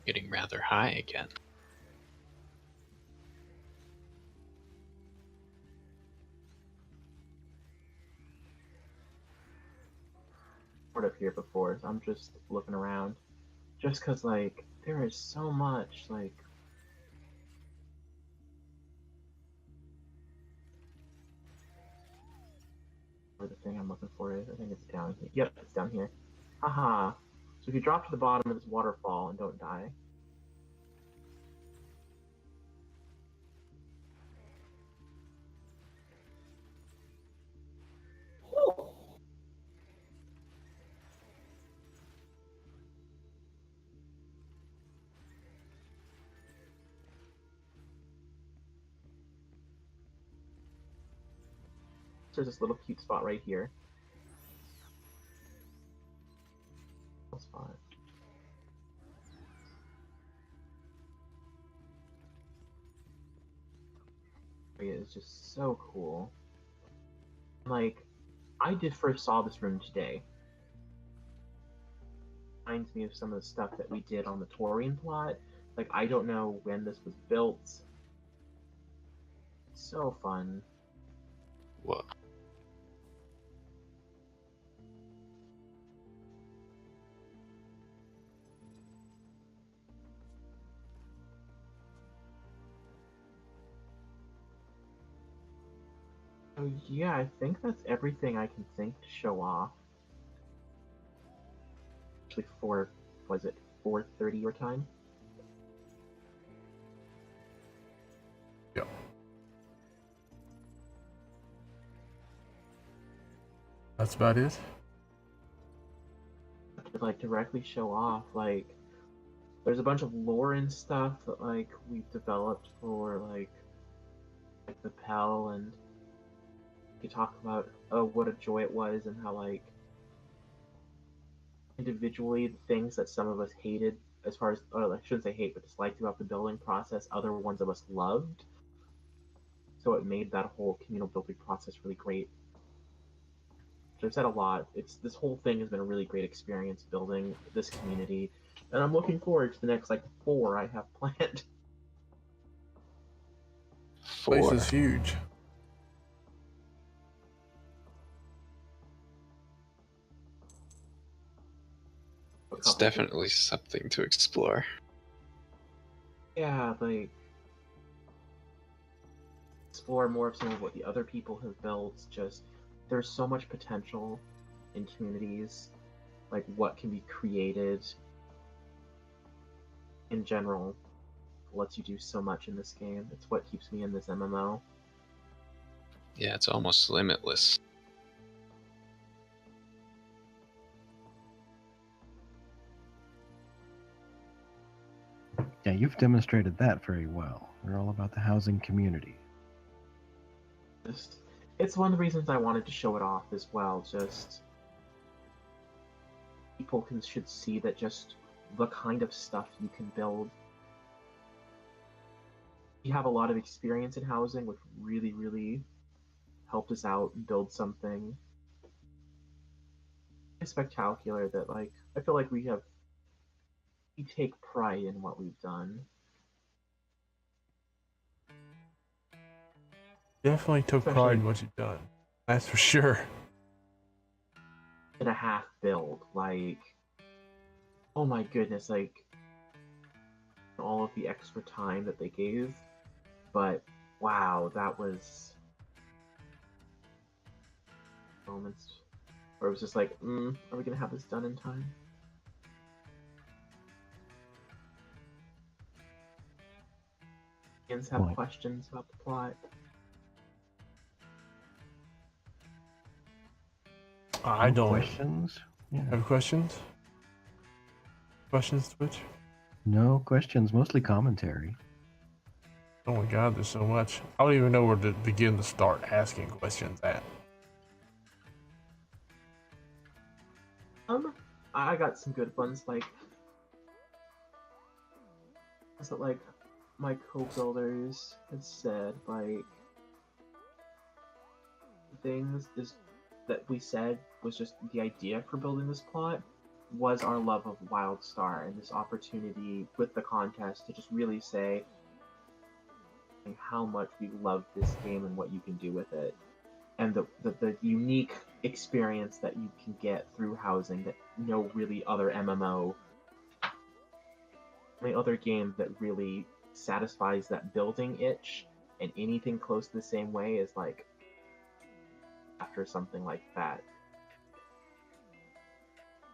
Getting rather high again. Up here before, so I'm just looking around. Just cause like there is so much like where the thing I'm looking for is. I think it's down here. Yep, it's down here. Haha. So if you drop to the bottom of this waterfall and don't die, Oh, there's this little cute spot right here. Little spot. It is just so cool. Like, I did first saw this room today. Reminds me of some of the stuff that we did on the Taurian plot. Like, I don't know when this was built. So fun. Whoa. Oh yeah, I think that's everything I can think to show off. Actually, was it 4:30 your time? Yep. That's about it. To like directly show off, like, there's a bunch of lore and stuff that like we've developed for like the Pell, and you talk about what a joy it was and how like individually the things that some of us hated as far as, or I shouldn't say hate, but disliked about the building process, other ones of us loved. So it made that whole communal building process really great. So I've said a lot. This whole thing has been a really great experience building this community, and I'm looking forward to the next like 4 I have planned. Place 4. is huge. It's definitely something to explore. Yeah, like explore more of some of what the other people have built. Just there's so much potential in communities, like what can be created in general lets you do so much in this game. It's what keeps me in this MMO. Yeah, it's almost limitless. Yeah, you've demonstrated that very well. We're all about the housing community. Just it's one of the reasons I wanted to show it off as well. Just people should see that just the kind of stuff you can build. We have a lot of experience in housing, which really helped us out and build something spectacular that like I feel like we take pride in what we've done. Definitely took Especially pride in what you've done. That's for sure. in a half build, like oh my goodness, like all of the extra time that they gave, but wow, that was moments where it was just like, are we gonna have this done in time? Fans have Point. questions about the plot. I No don't questions. Yeah. have questions. Questions, Twitch? No questions. Mostly commentary. Oh my god, there's so much. I don't even know where to begin to start asking questions at. I got some good ones, like is it like my co-builders had said, like things is that we said was just the idea for building this plot was our love of Wildstar and this opportunity with the contest to just really say how much we love this game and what you can do with it, and the unique experience that you can get through housing that no really other MMO, any other game that really satisfies that building itch, and anything close to the same way is like after something like that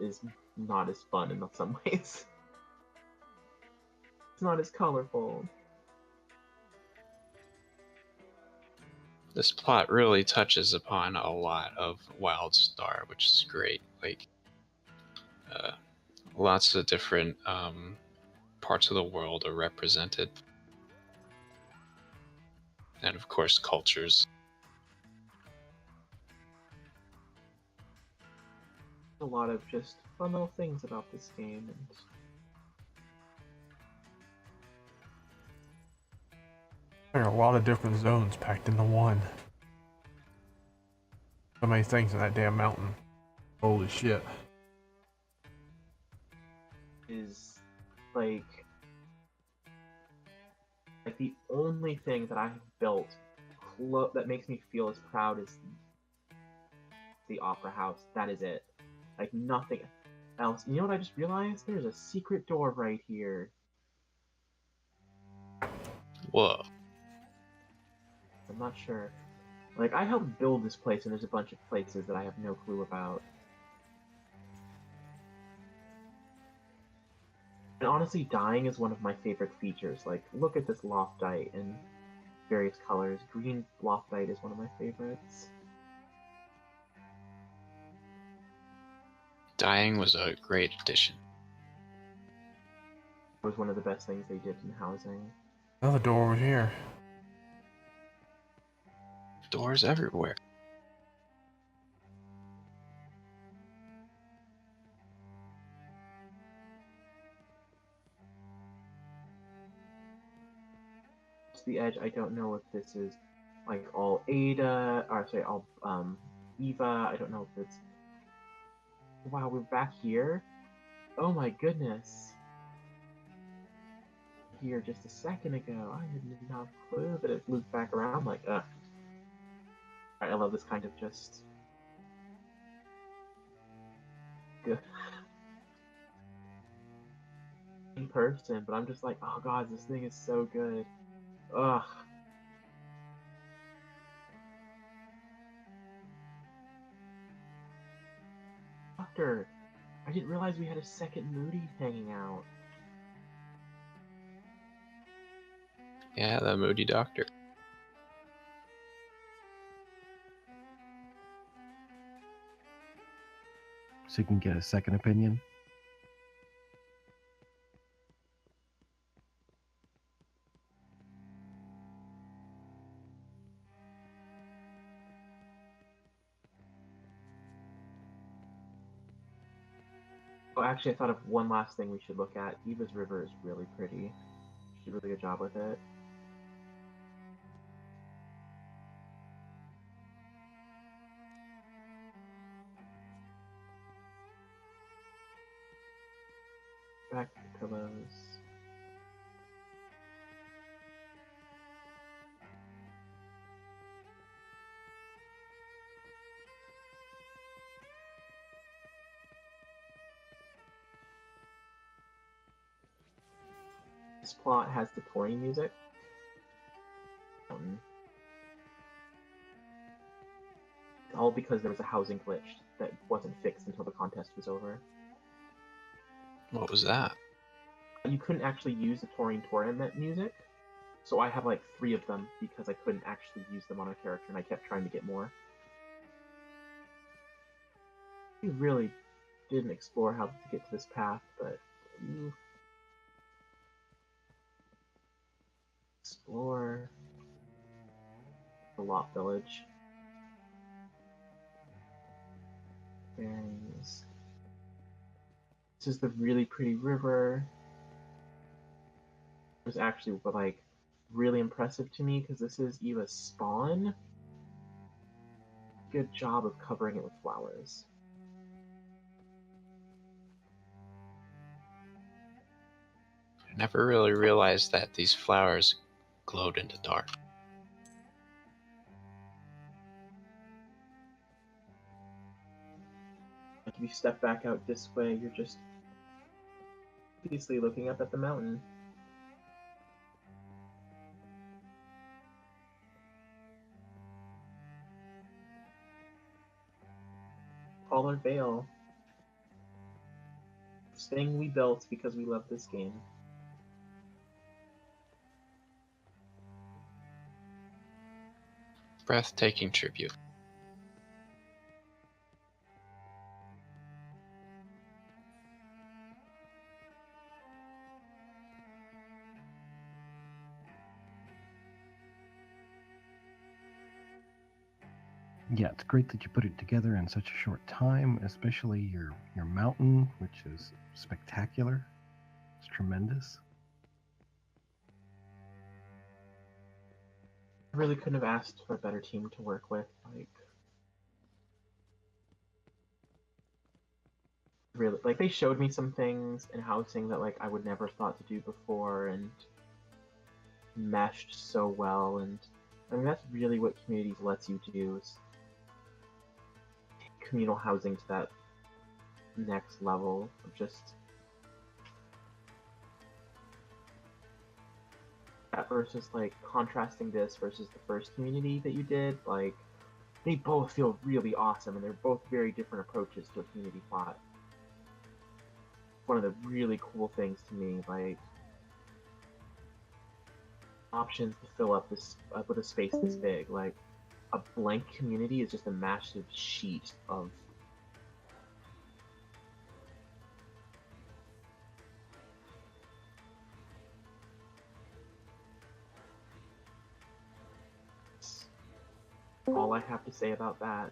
is not as fun in some ways. It's not as colorful. This plot really touches upon a lot of Wildstar, which is great. Like, uh, lots of different parts of the world are represented, and of course, cultures. A lot of just fun little things about this game, and There are a lot of different zones packed into one. So many things in that damn mountain. Holy shit. is like the only thing that I have built that makes me feel as proud as the Opera House. That is it. Like nothing else. You know what I just realized? There's a secret door right here. Whoa. I'm not sure. Like, I helped build this place, and there's a bunch of places that I have no clue about. And honestly, dying is one of my favorite features. Like, look at this Loftite in various colors. Green Loftite is one of my favorites. Dying was a great addition. It was one of the best things they did in housing. Another door over here. Doors everywhere. To the edge, I don't know if this is like all Ada, or sorry, all Eva. I don't know if it's. Wow, we're back here. Oh my goodness. Here just a second ago, I did not have a clue that it looped back around. Like, I love this kind of just good in person, but I'm just like, oh god, this thing is so good. Ugh. Doctor, I didn't realize we had a second Moody hanging out. Yeah, the Moody Doctor. So you can get a second opinion. Oh, actually, I thought of one last thing we should look at. Eva's River is really pretty. She did a really good job with it. Back to the pillows. This plot has the touring music. All because there was a housing glitch that wasn't fixed until the contest was over. What was that? You couldn't actually use the touring tournament music, so I have like 3 of them because I couldn't actually use them on a character, and I kept trying to get more. We really didn't explore how to get to this path, but explore the Lot Village. Bearings. This is the really pretty river. It was actually like really impressive to me because this is Eva's spawn. Good job of covering it with flowers. I never really realized that these flowers glowed in the dark. Like if you step back out this way, you're just peacefully looking up at the mountain. Polar Vale. first thing we built because we love this game. Breathtaking tribute. Yeah, it's great that you put it together in such a short time, especially your mountain, which is spectacular. It's tremendous. I really couldn't have asked for a better team to work with. Like, really, like they showed me some things in housing that like I would never thought to do before, and meshed so well. And I mean, that's really what communities lets you do, is take communal housing to that next level of just that versus like contrasting this versus the first community that you did. Like, they both feel really awesome, and they're both very different approaches to a community plot. One of the really cool things to me, like options to fill up this with a space this big. Like, a blank community is just a massive sheet of all I have to say about that.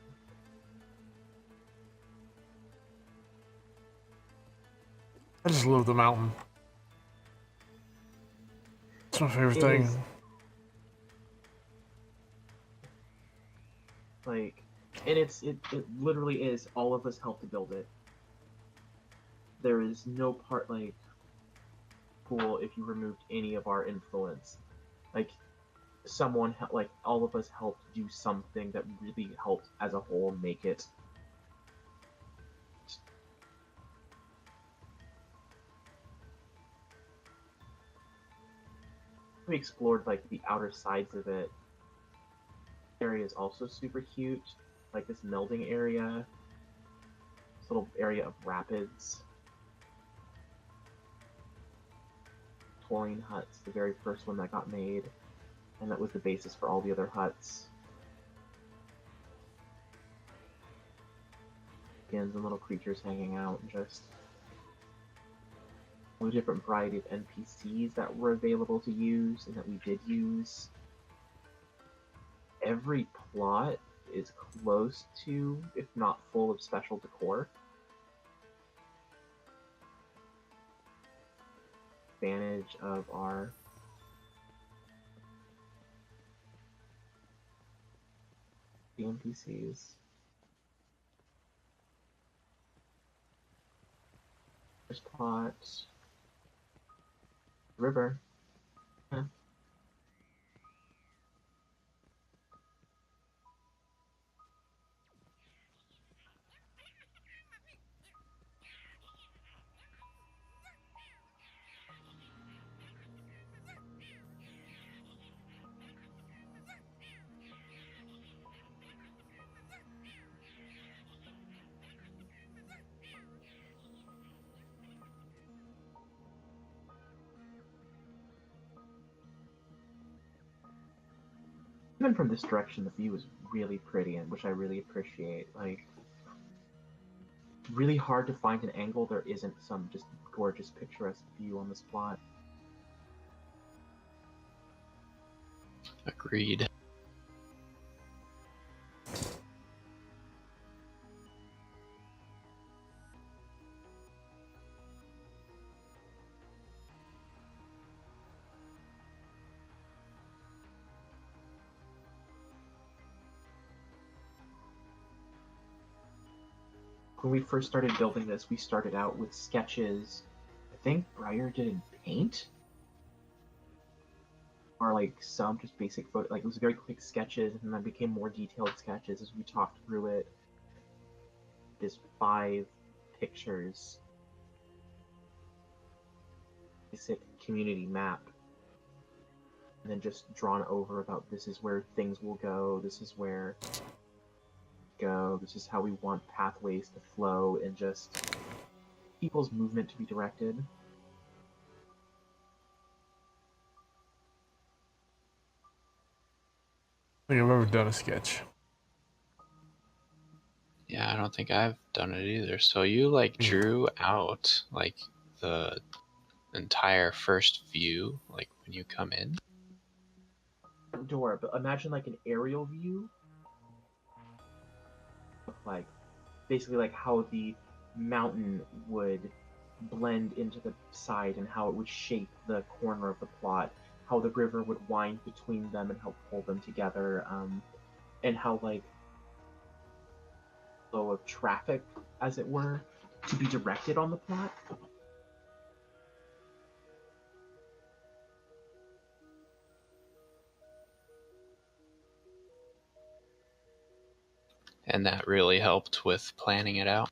I just love the mountain. It's my favorite It thing. is, like, and it literally is, all of us helped to build it. There is no part like cool if you removed any of our influence. Like, someone like all of us helped do something that really helped as a whole make it. We explored like the outer sides of it. The area is also super cute, like this melding area, this little area of rapids. Taurine huts, the very first one that got made, and that was the basis for all the other huts. Skins and little creatures hanging out, and just all the different variety of NPCs that were available to use and that we did use. Every plot is close to, if not full of special decor. Advantage of our the NPCs. First plot. River. Yeah. Even from this direction, the view is really pretty, and which I really appreciate. Like, really hard to find an angle there isn't some just gorgeous picturesque view on this plot. Agreed. When we first started building this, we started out with sketches. I think Breyer did in paint, or like some just basic photo. Like, it was very quick sketches, and then became more detailed sketches as we talked through it. Just 5 pictures, basic community map, and then just drawn over about this is where things will go. This is where go. This is how we want pathways to flow, and just people's movement to be directed. I think I've ever done a sketch. Yeah, I don't think I've done it either. So you like drew out like the entire first view, like when you come in? Door, but imagine like an aerial view of like basically like how the mountain would blend into the side and how it would shape the corner of the plot, how the river would wind between them and help pull them together, and how like flow of traffic, as it were, to be directed on the plot. And that really helped with planning it out.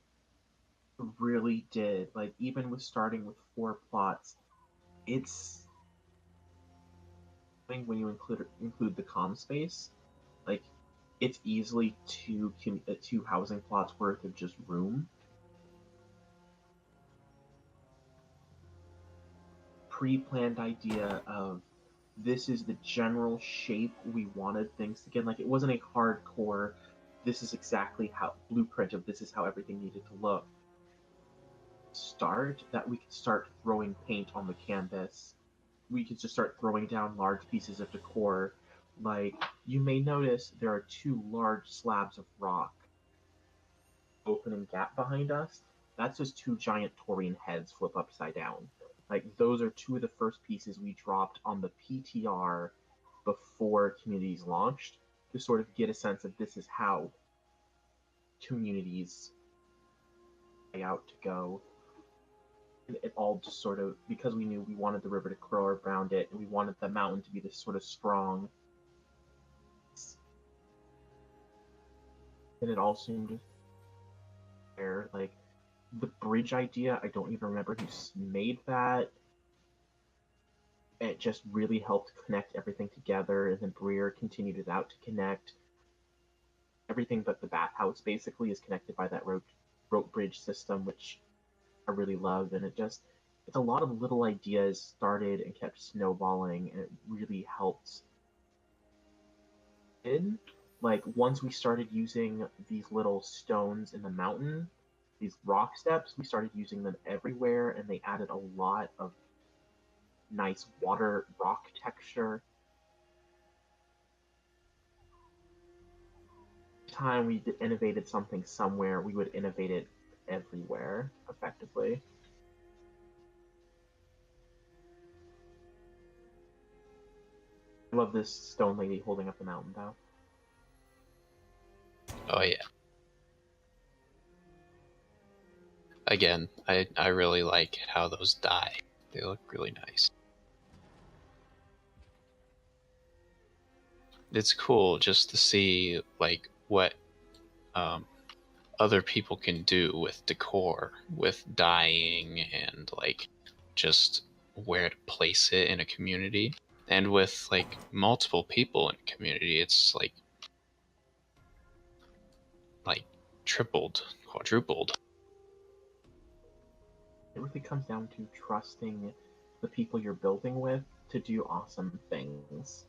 Really did. Like even with starting with 4 plots, it's when you include the comm space, like it's easily two housing plots worth of just room. Pre-planned idea of this is the general shape we wanted things to get. Like it wasn't a hardcore. This is exactly how blueprint of this is how everything needed to look. Start that we could start throwing paint on the canvas. We could just start throwing down large pieces of decor. Like you may notice there are 2 large slabs of rock opening gap behind us. That's just 2 giant Taurian heads flip upside down. Like those are 2 of the first pieces we dropped on the PTR before communities launched to sort of get a sense of this is how communities lay out to go. And it all just sort of, because we knew we wanted the river to curl around it and we wanted the mountain to be this sort of strong, and it all seemed fair. Like the bridge idea, I don't even remember who made that. It just really helped connect everything together, and then Breer continued it out to connect everything but the bathhouse. Basically, is connected by that rope bridge system, which I really love, and it's a lot of little ideas started and kept snowballing, and it really helped. Like once we started using these little stones in the mountain, these rock steps, we started using them everywhere, and they added a lot of nice water rock texture. Time we innovated something somewhere, we would innovate it everywhere effectively. I love this stone lady holding up the mountain though. Oh yeah. Again, I really like how those die. They look really nice. It's cool just to see like what other people can do with decor, with dyeing, and like just where to place it in a community. And with like multiple people in a community, it's like tripled, quadrupled. It really comes down to trusting the people you're building with to do awesome things.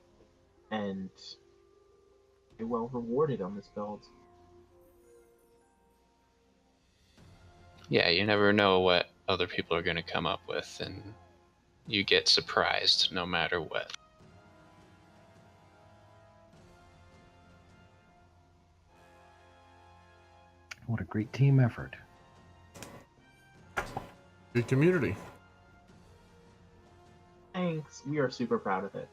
And you're well rewarded on this build. Yeah, you never know what other people are going to come up with, and you get surprised no matter what. What a great team effort. Good community. Thanks. We are super proud of it.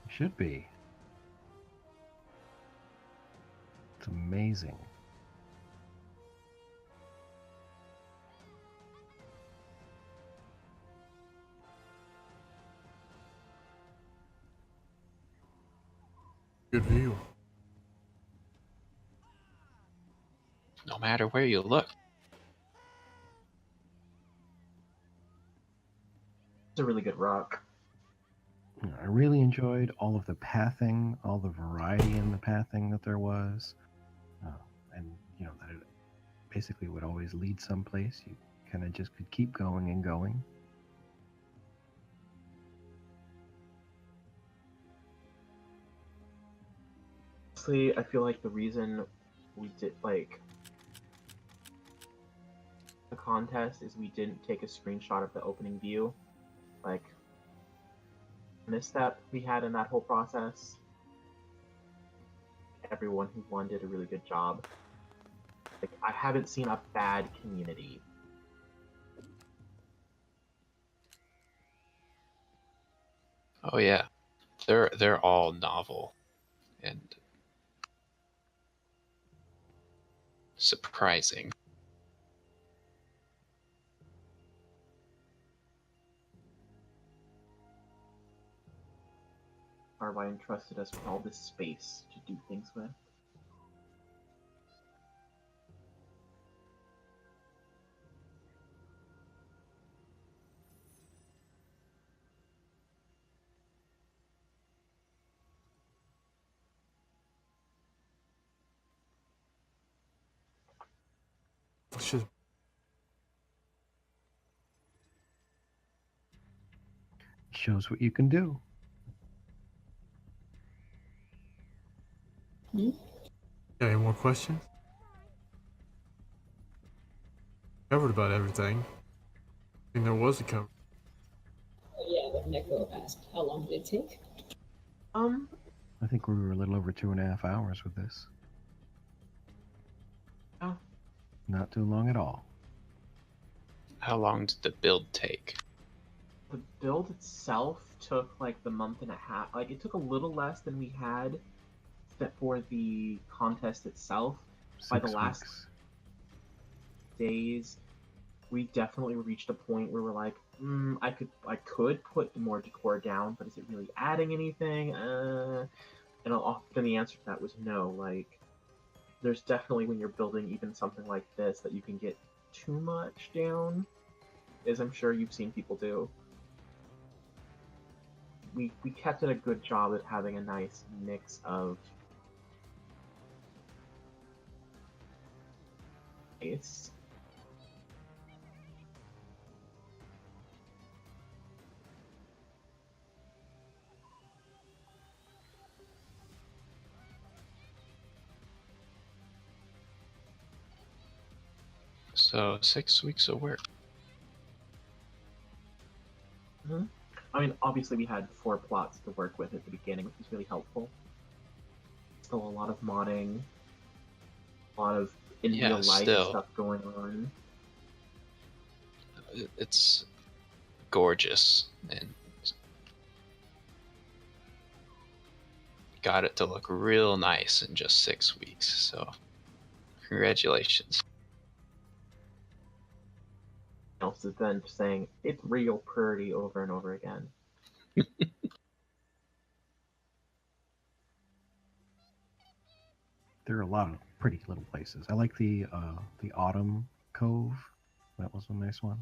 Should be. It's amazing. Good view. No matter where you look. It's a really good rock. I really enjoyed all of the pathing, all the variety in the pathing that there was, and that it basically would always lead someplace. You kind of just could keep going and going. Honestly, I feel like the reason we did like the contest is we didn't take a screenshot of the opening view. Like, misstep we had in that whole process. Everyone who won did a really good job. Like, I haven't seen a bad community. Oh yeah, they're all novel and surprising. Arby entrusted us with all this space to do things with. Let's just Shows what you can do. any more questions? Covered about everything. I think there was a cover. Oh, yeah, what Neko asked. How long did it take? I think we were a little over 2.5 hours with this. Oh. Not too long at all. How long did the build take? The build itself took like the month and a half. Like, it took a little less than we had for the contest itself. By the 6 last weeks. days, we definitely reached a point where we're like, I could put more decor down, but is it really adding anything? And often the answer to that was no. Like, there's definitely, when you're building even something like this, that you can get too much down, as I'm sure you've seen people do. We kept it a good job at having a nice mix of taste. So 6 weeks of work. I mean, obviously we had 4 plots to work with at the beginning, which was really helpful. Still a lot of modding, a lot of in Yeah, real life still. stuff going on. It's gorgeous and got it to look real nice in just 6 weeks. So congratulations. Else is then saying it's real pretty over and over again. There are a lot of pretty little places. I like the Autumn Cove. That was a nice one.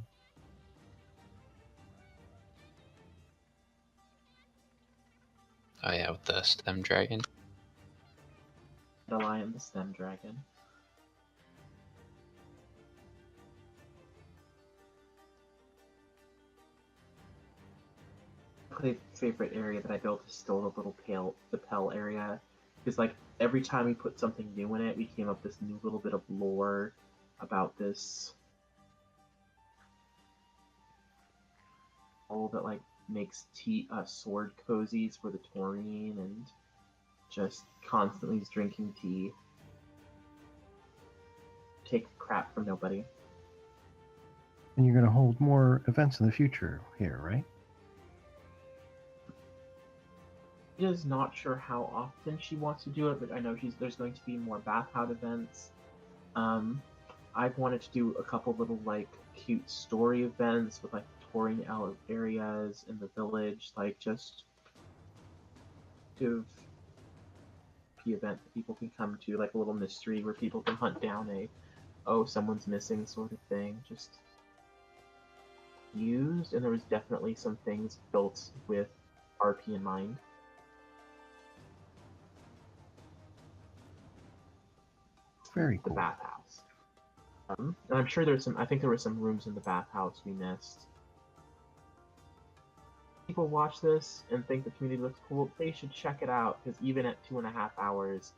Oh yeah, with the stem dragon. The Lion, the Stem Dragon. My favorite area that I built is still the little the Pell area. Because like every time we put something new in it, we came up with this new little bit of lore about this all that like makes sword cozies for the taurine and just constantly is drinking tea. Take crap from nobody. And you're going to hold more events in the future here, right? She is not sure how often she wants to do it, but I know there's going to be more bathhouse events. I've wanted to do a couple little like cute story events with like touring areas in the village, like just to the event that people can come to, like a little mystery where people can hunt down someone's missing sort of thing. Just used, and there was definitely some things built with RP in mind. Very The cool. bathhouse. And I'm sure there's some. I think there were some rooms in the bathhouse we missed. People watch this and think the community looks cool. They should check it out because even at 2.5 hours,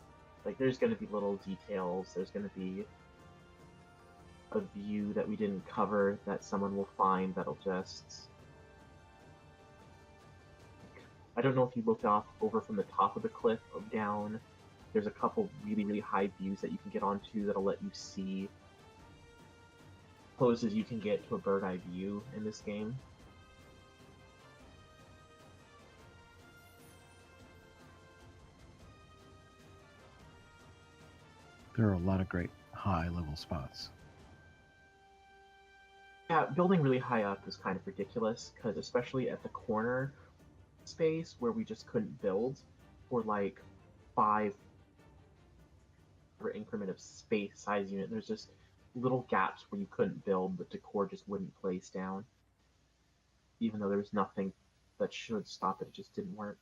like there's going to be little details. There's going to be a view that we didn't cover that someone will find that'll just. I don't know if you looked off over from the top of the cliff or down. There's a couple really, really high views that you can get onto that'll let you see close as you can get to a bird eye view in this game. There are a lot of great high level spots. Yeah, building really high up is kind of ridiculous because especially at the corner space where we just couldn't build for like 5 increment of space size unit, there's just little gaps where you couldn't build, the decor just wouldn't place down. Even though there was nothing that should stop it, it just didn't work.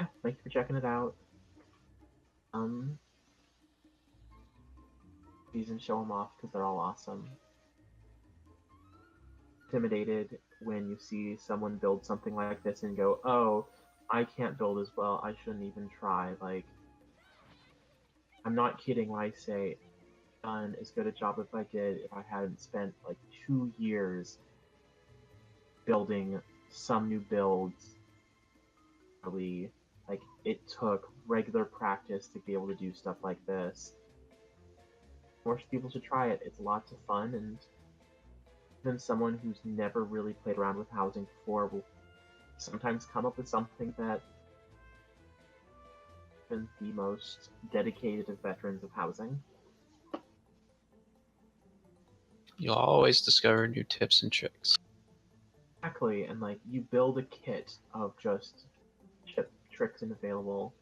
Yeah, thank you for checking it out. These and show them off because they're all awesome. Intimidated when you see someone build something like this and go, oh, I can't build as well, I shouldn't even try. Like, I'm not kidding when I say done as good a job as I did if I hadn't spent like 2 years building some new builds. Really, like it took regular practice to be able to do stuff like this. More people should try it. It's lots of fun, and even someone who's never really played around with housing before will sometimes come up with something that even the most dedicated of veterans of housing. You'll always discover new tips and tricks. Exactly, and like you build a kit of just tricks and available.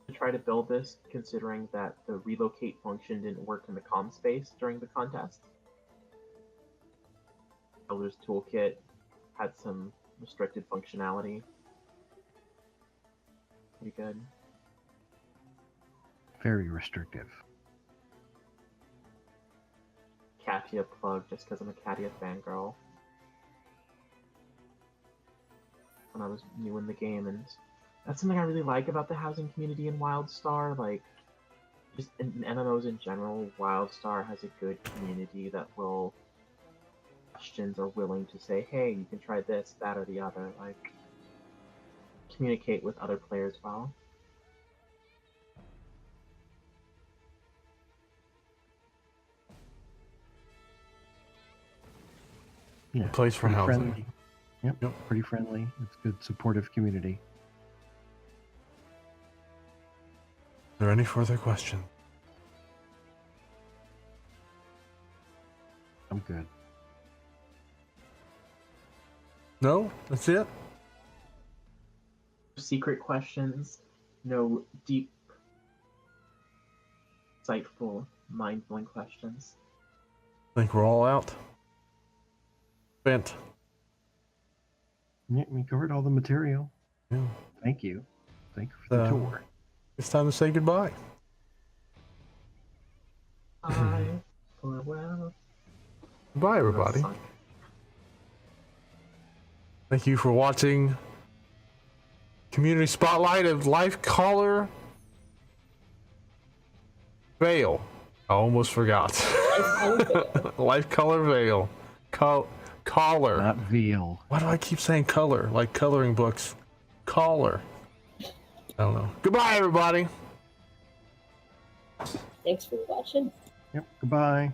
To try to build this, considering that the relocate function didn't work in the comm space during the contest. Builder's Toolkit had some restricted functionality. Pretty good. Very restrictive. Katia plug just because I'm a Katia fangirl. When I was new in the game, and that's something I really like about the housing community in WildStar. Like, just in MMOs in general, WildStar has a good community that will questions are willing to say, hey, you can try this, that, or the other. Like, communicate with other players well. Yeah, Place for pretty housing. friendly. Yep, Yep. pretty friendly. It's a good supportive community. Are there any further questions? I'm good. No? That's it? Secret questions, no deep, insightful, mind-blowing questions. I think we're all out. Spent. Yeah, we covered all the material. Yeah. Thank you. Thank you for the tour. It's time to say goodbye. Bye. Farewell. Goodbye, everybody. Thank you for watching Community Spotlight of Lifecaller Vale. I almost forgot. Lifecaller Vale. Collar. Not veal. Why do I keep saying color? Like coloring books. Collar. I don't know. Goodbye, everybody. Thanks for watching. Yep. Goodbye.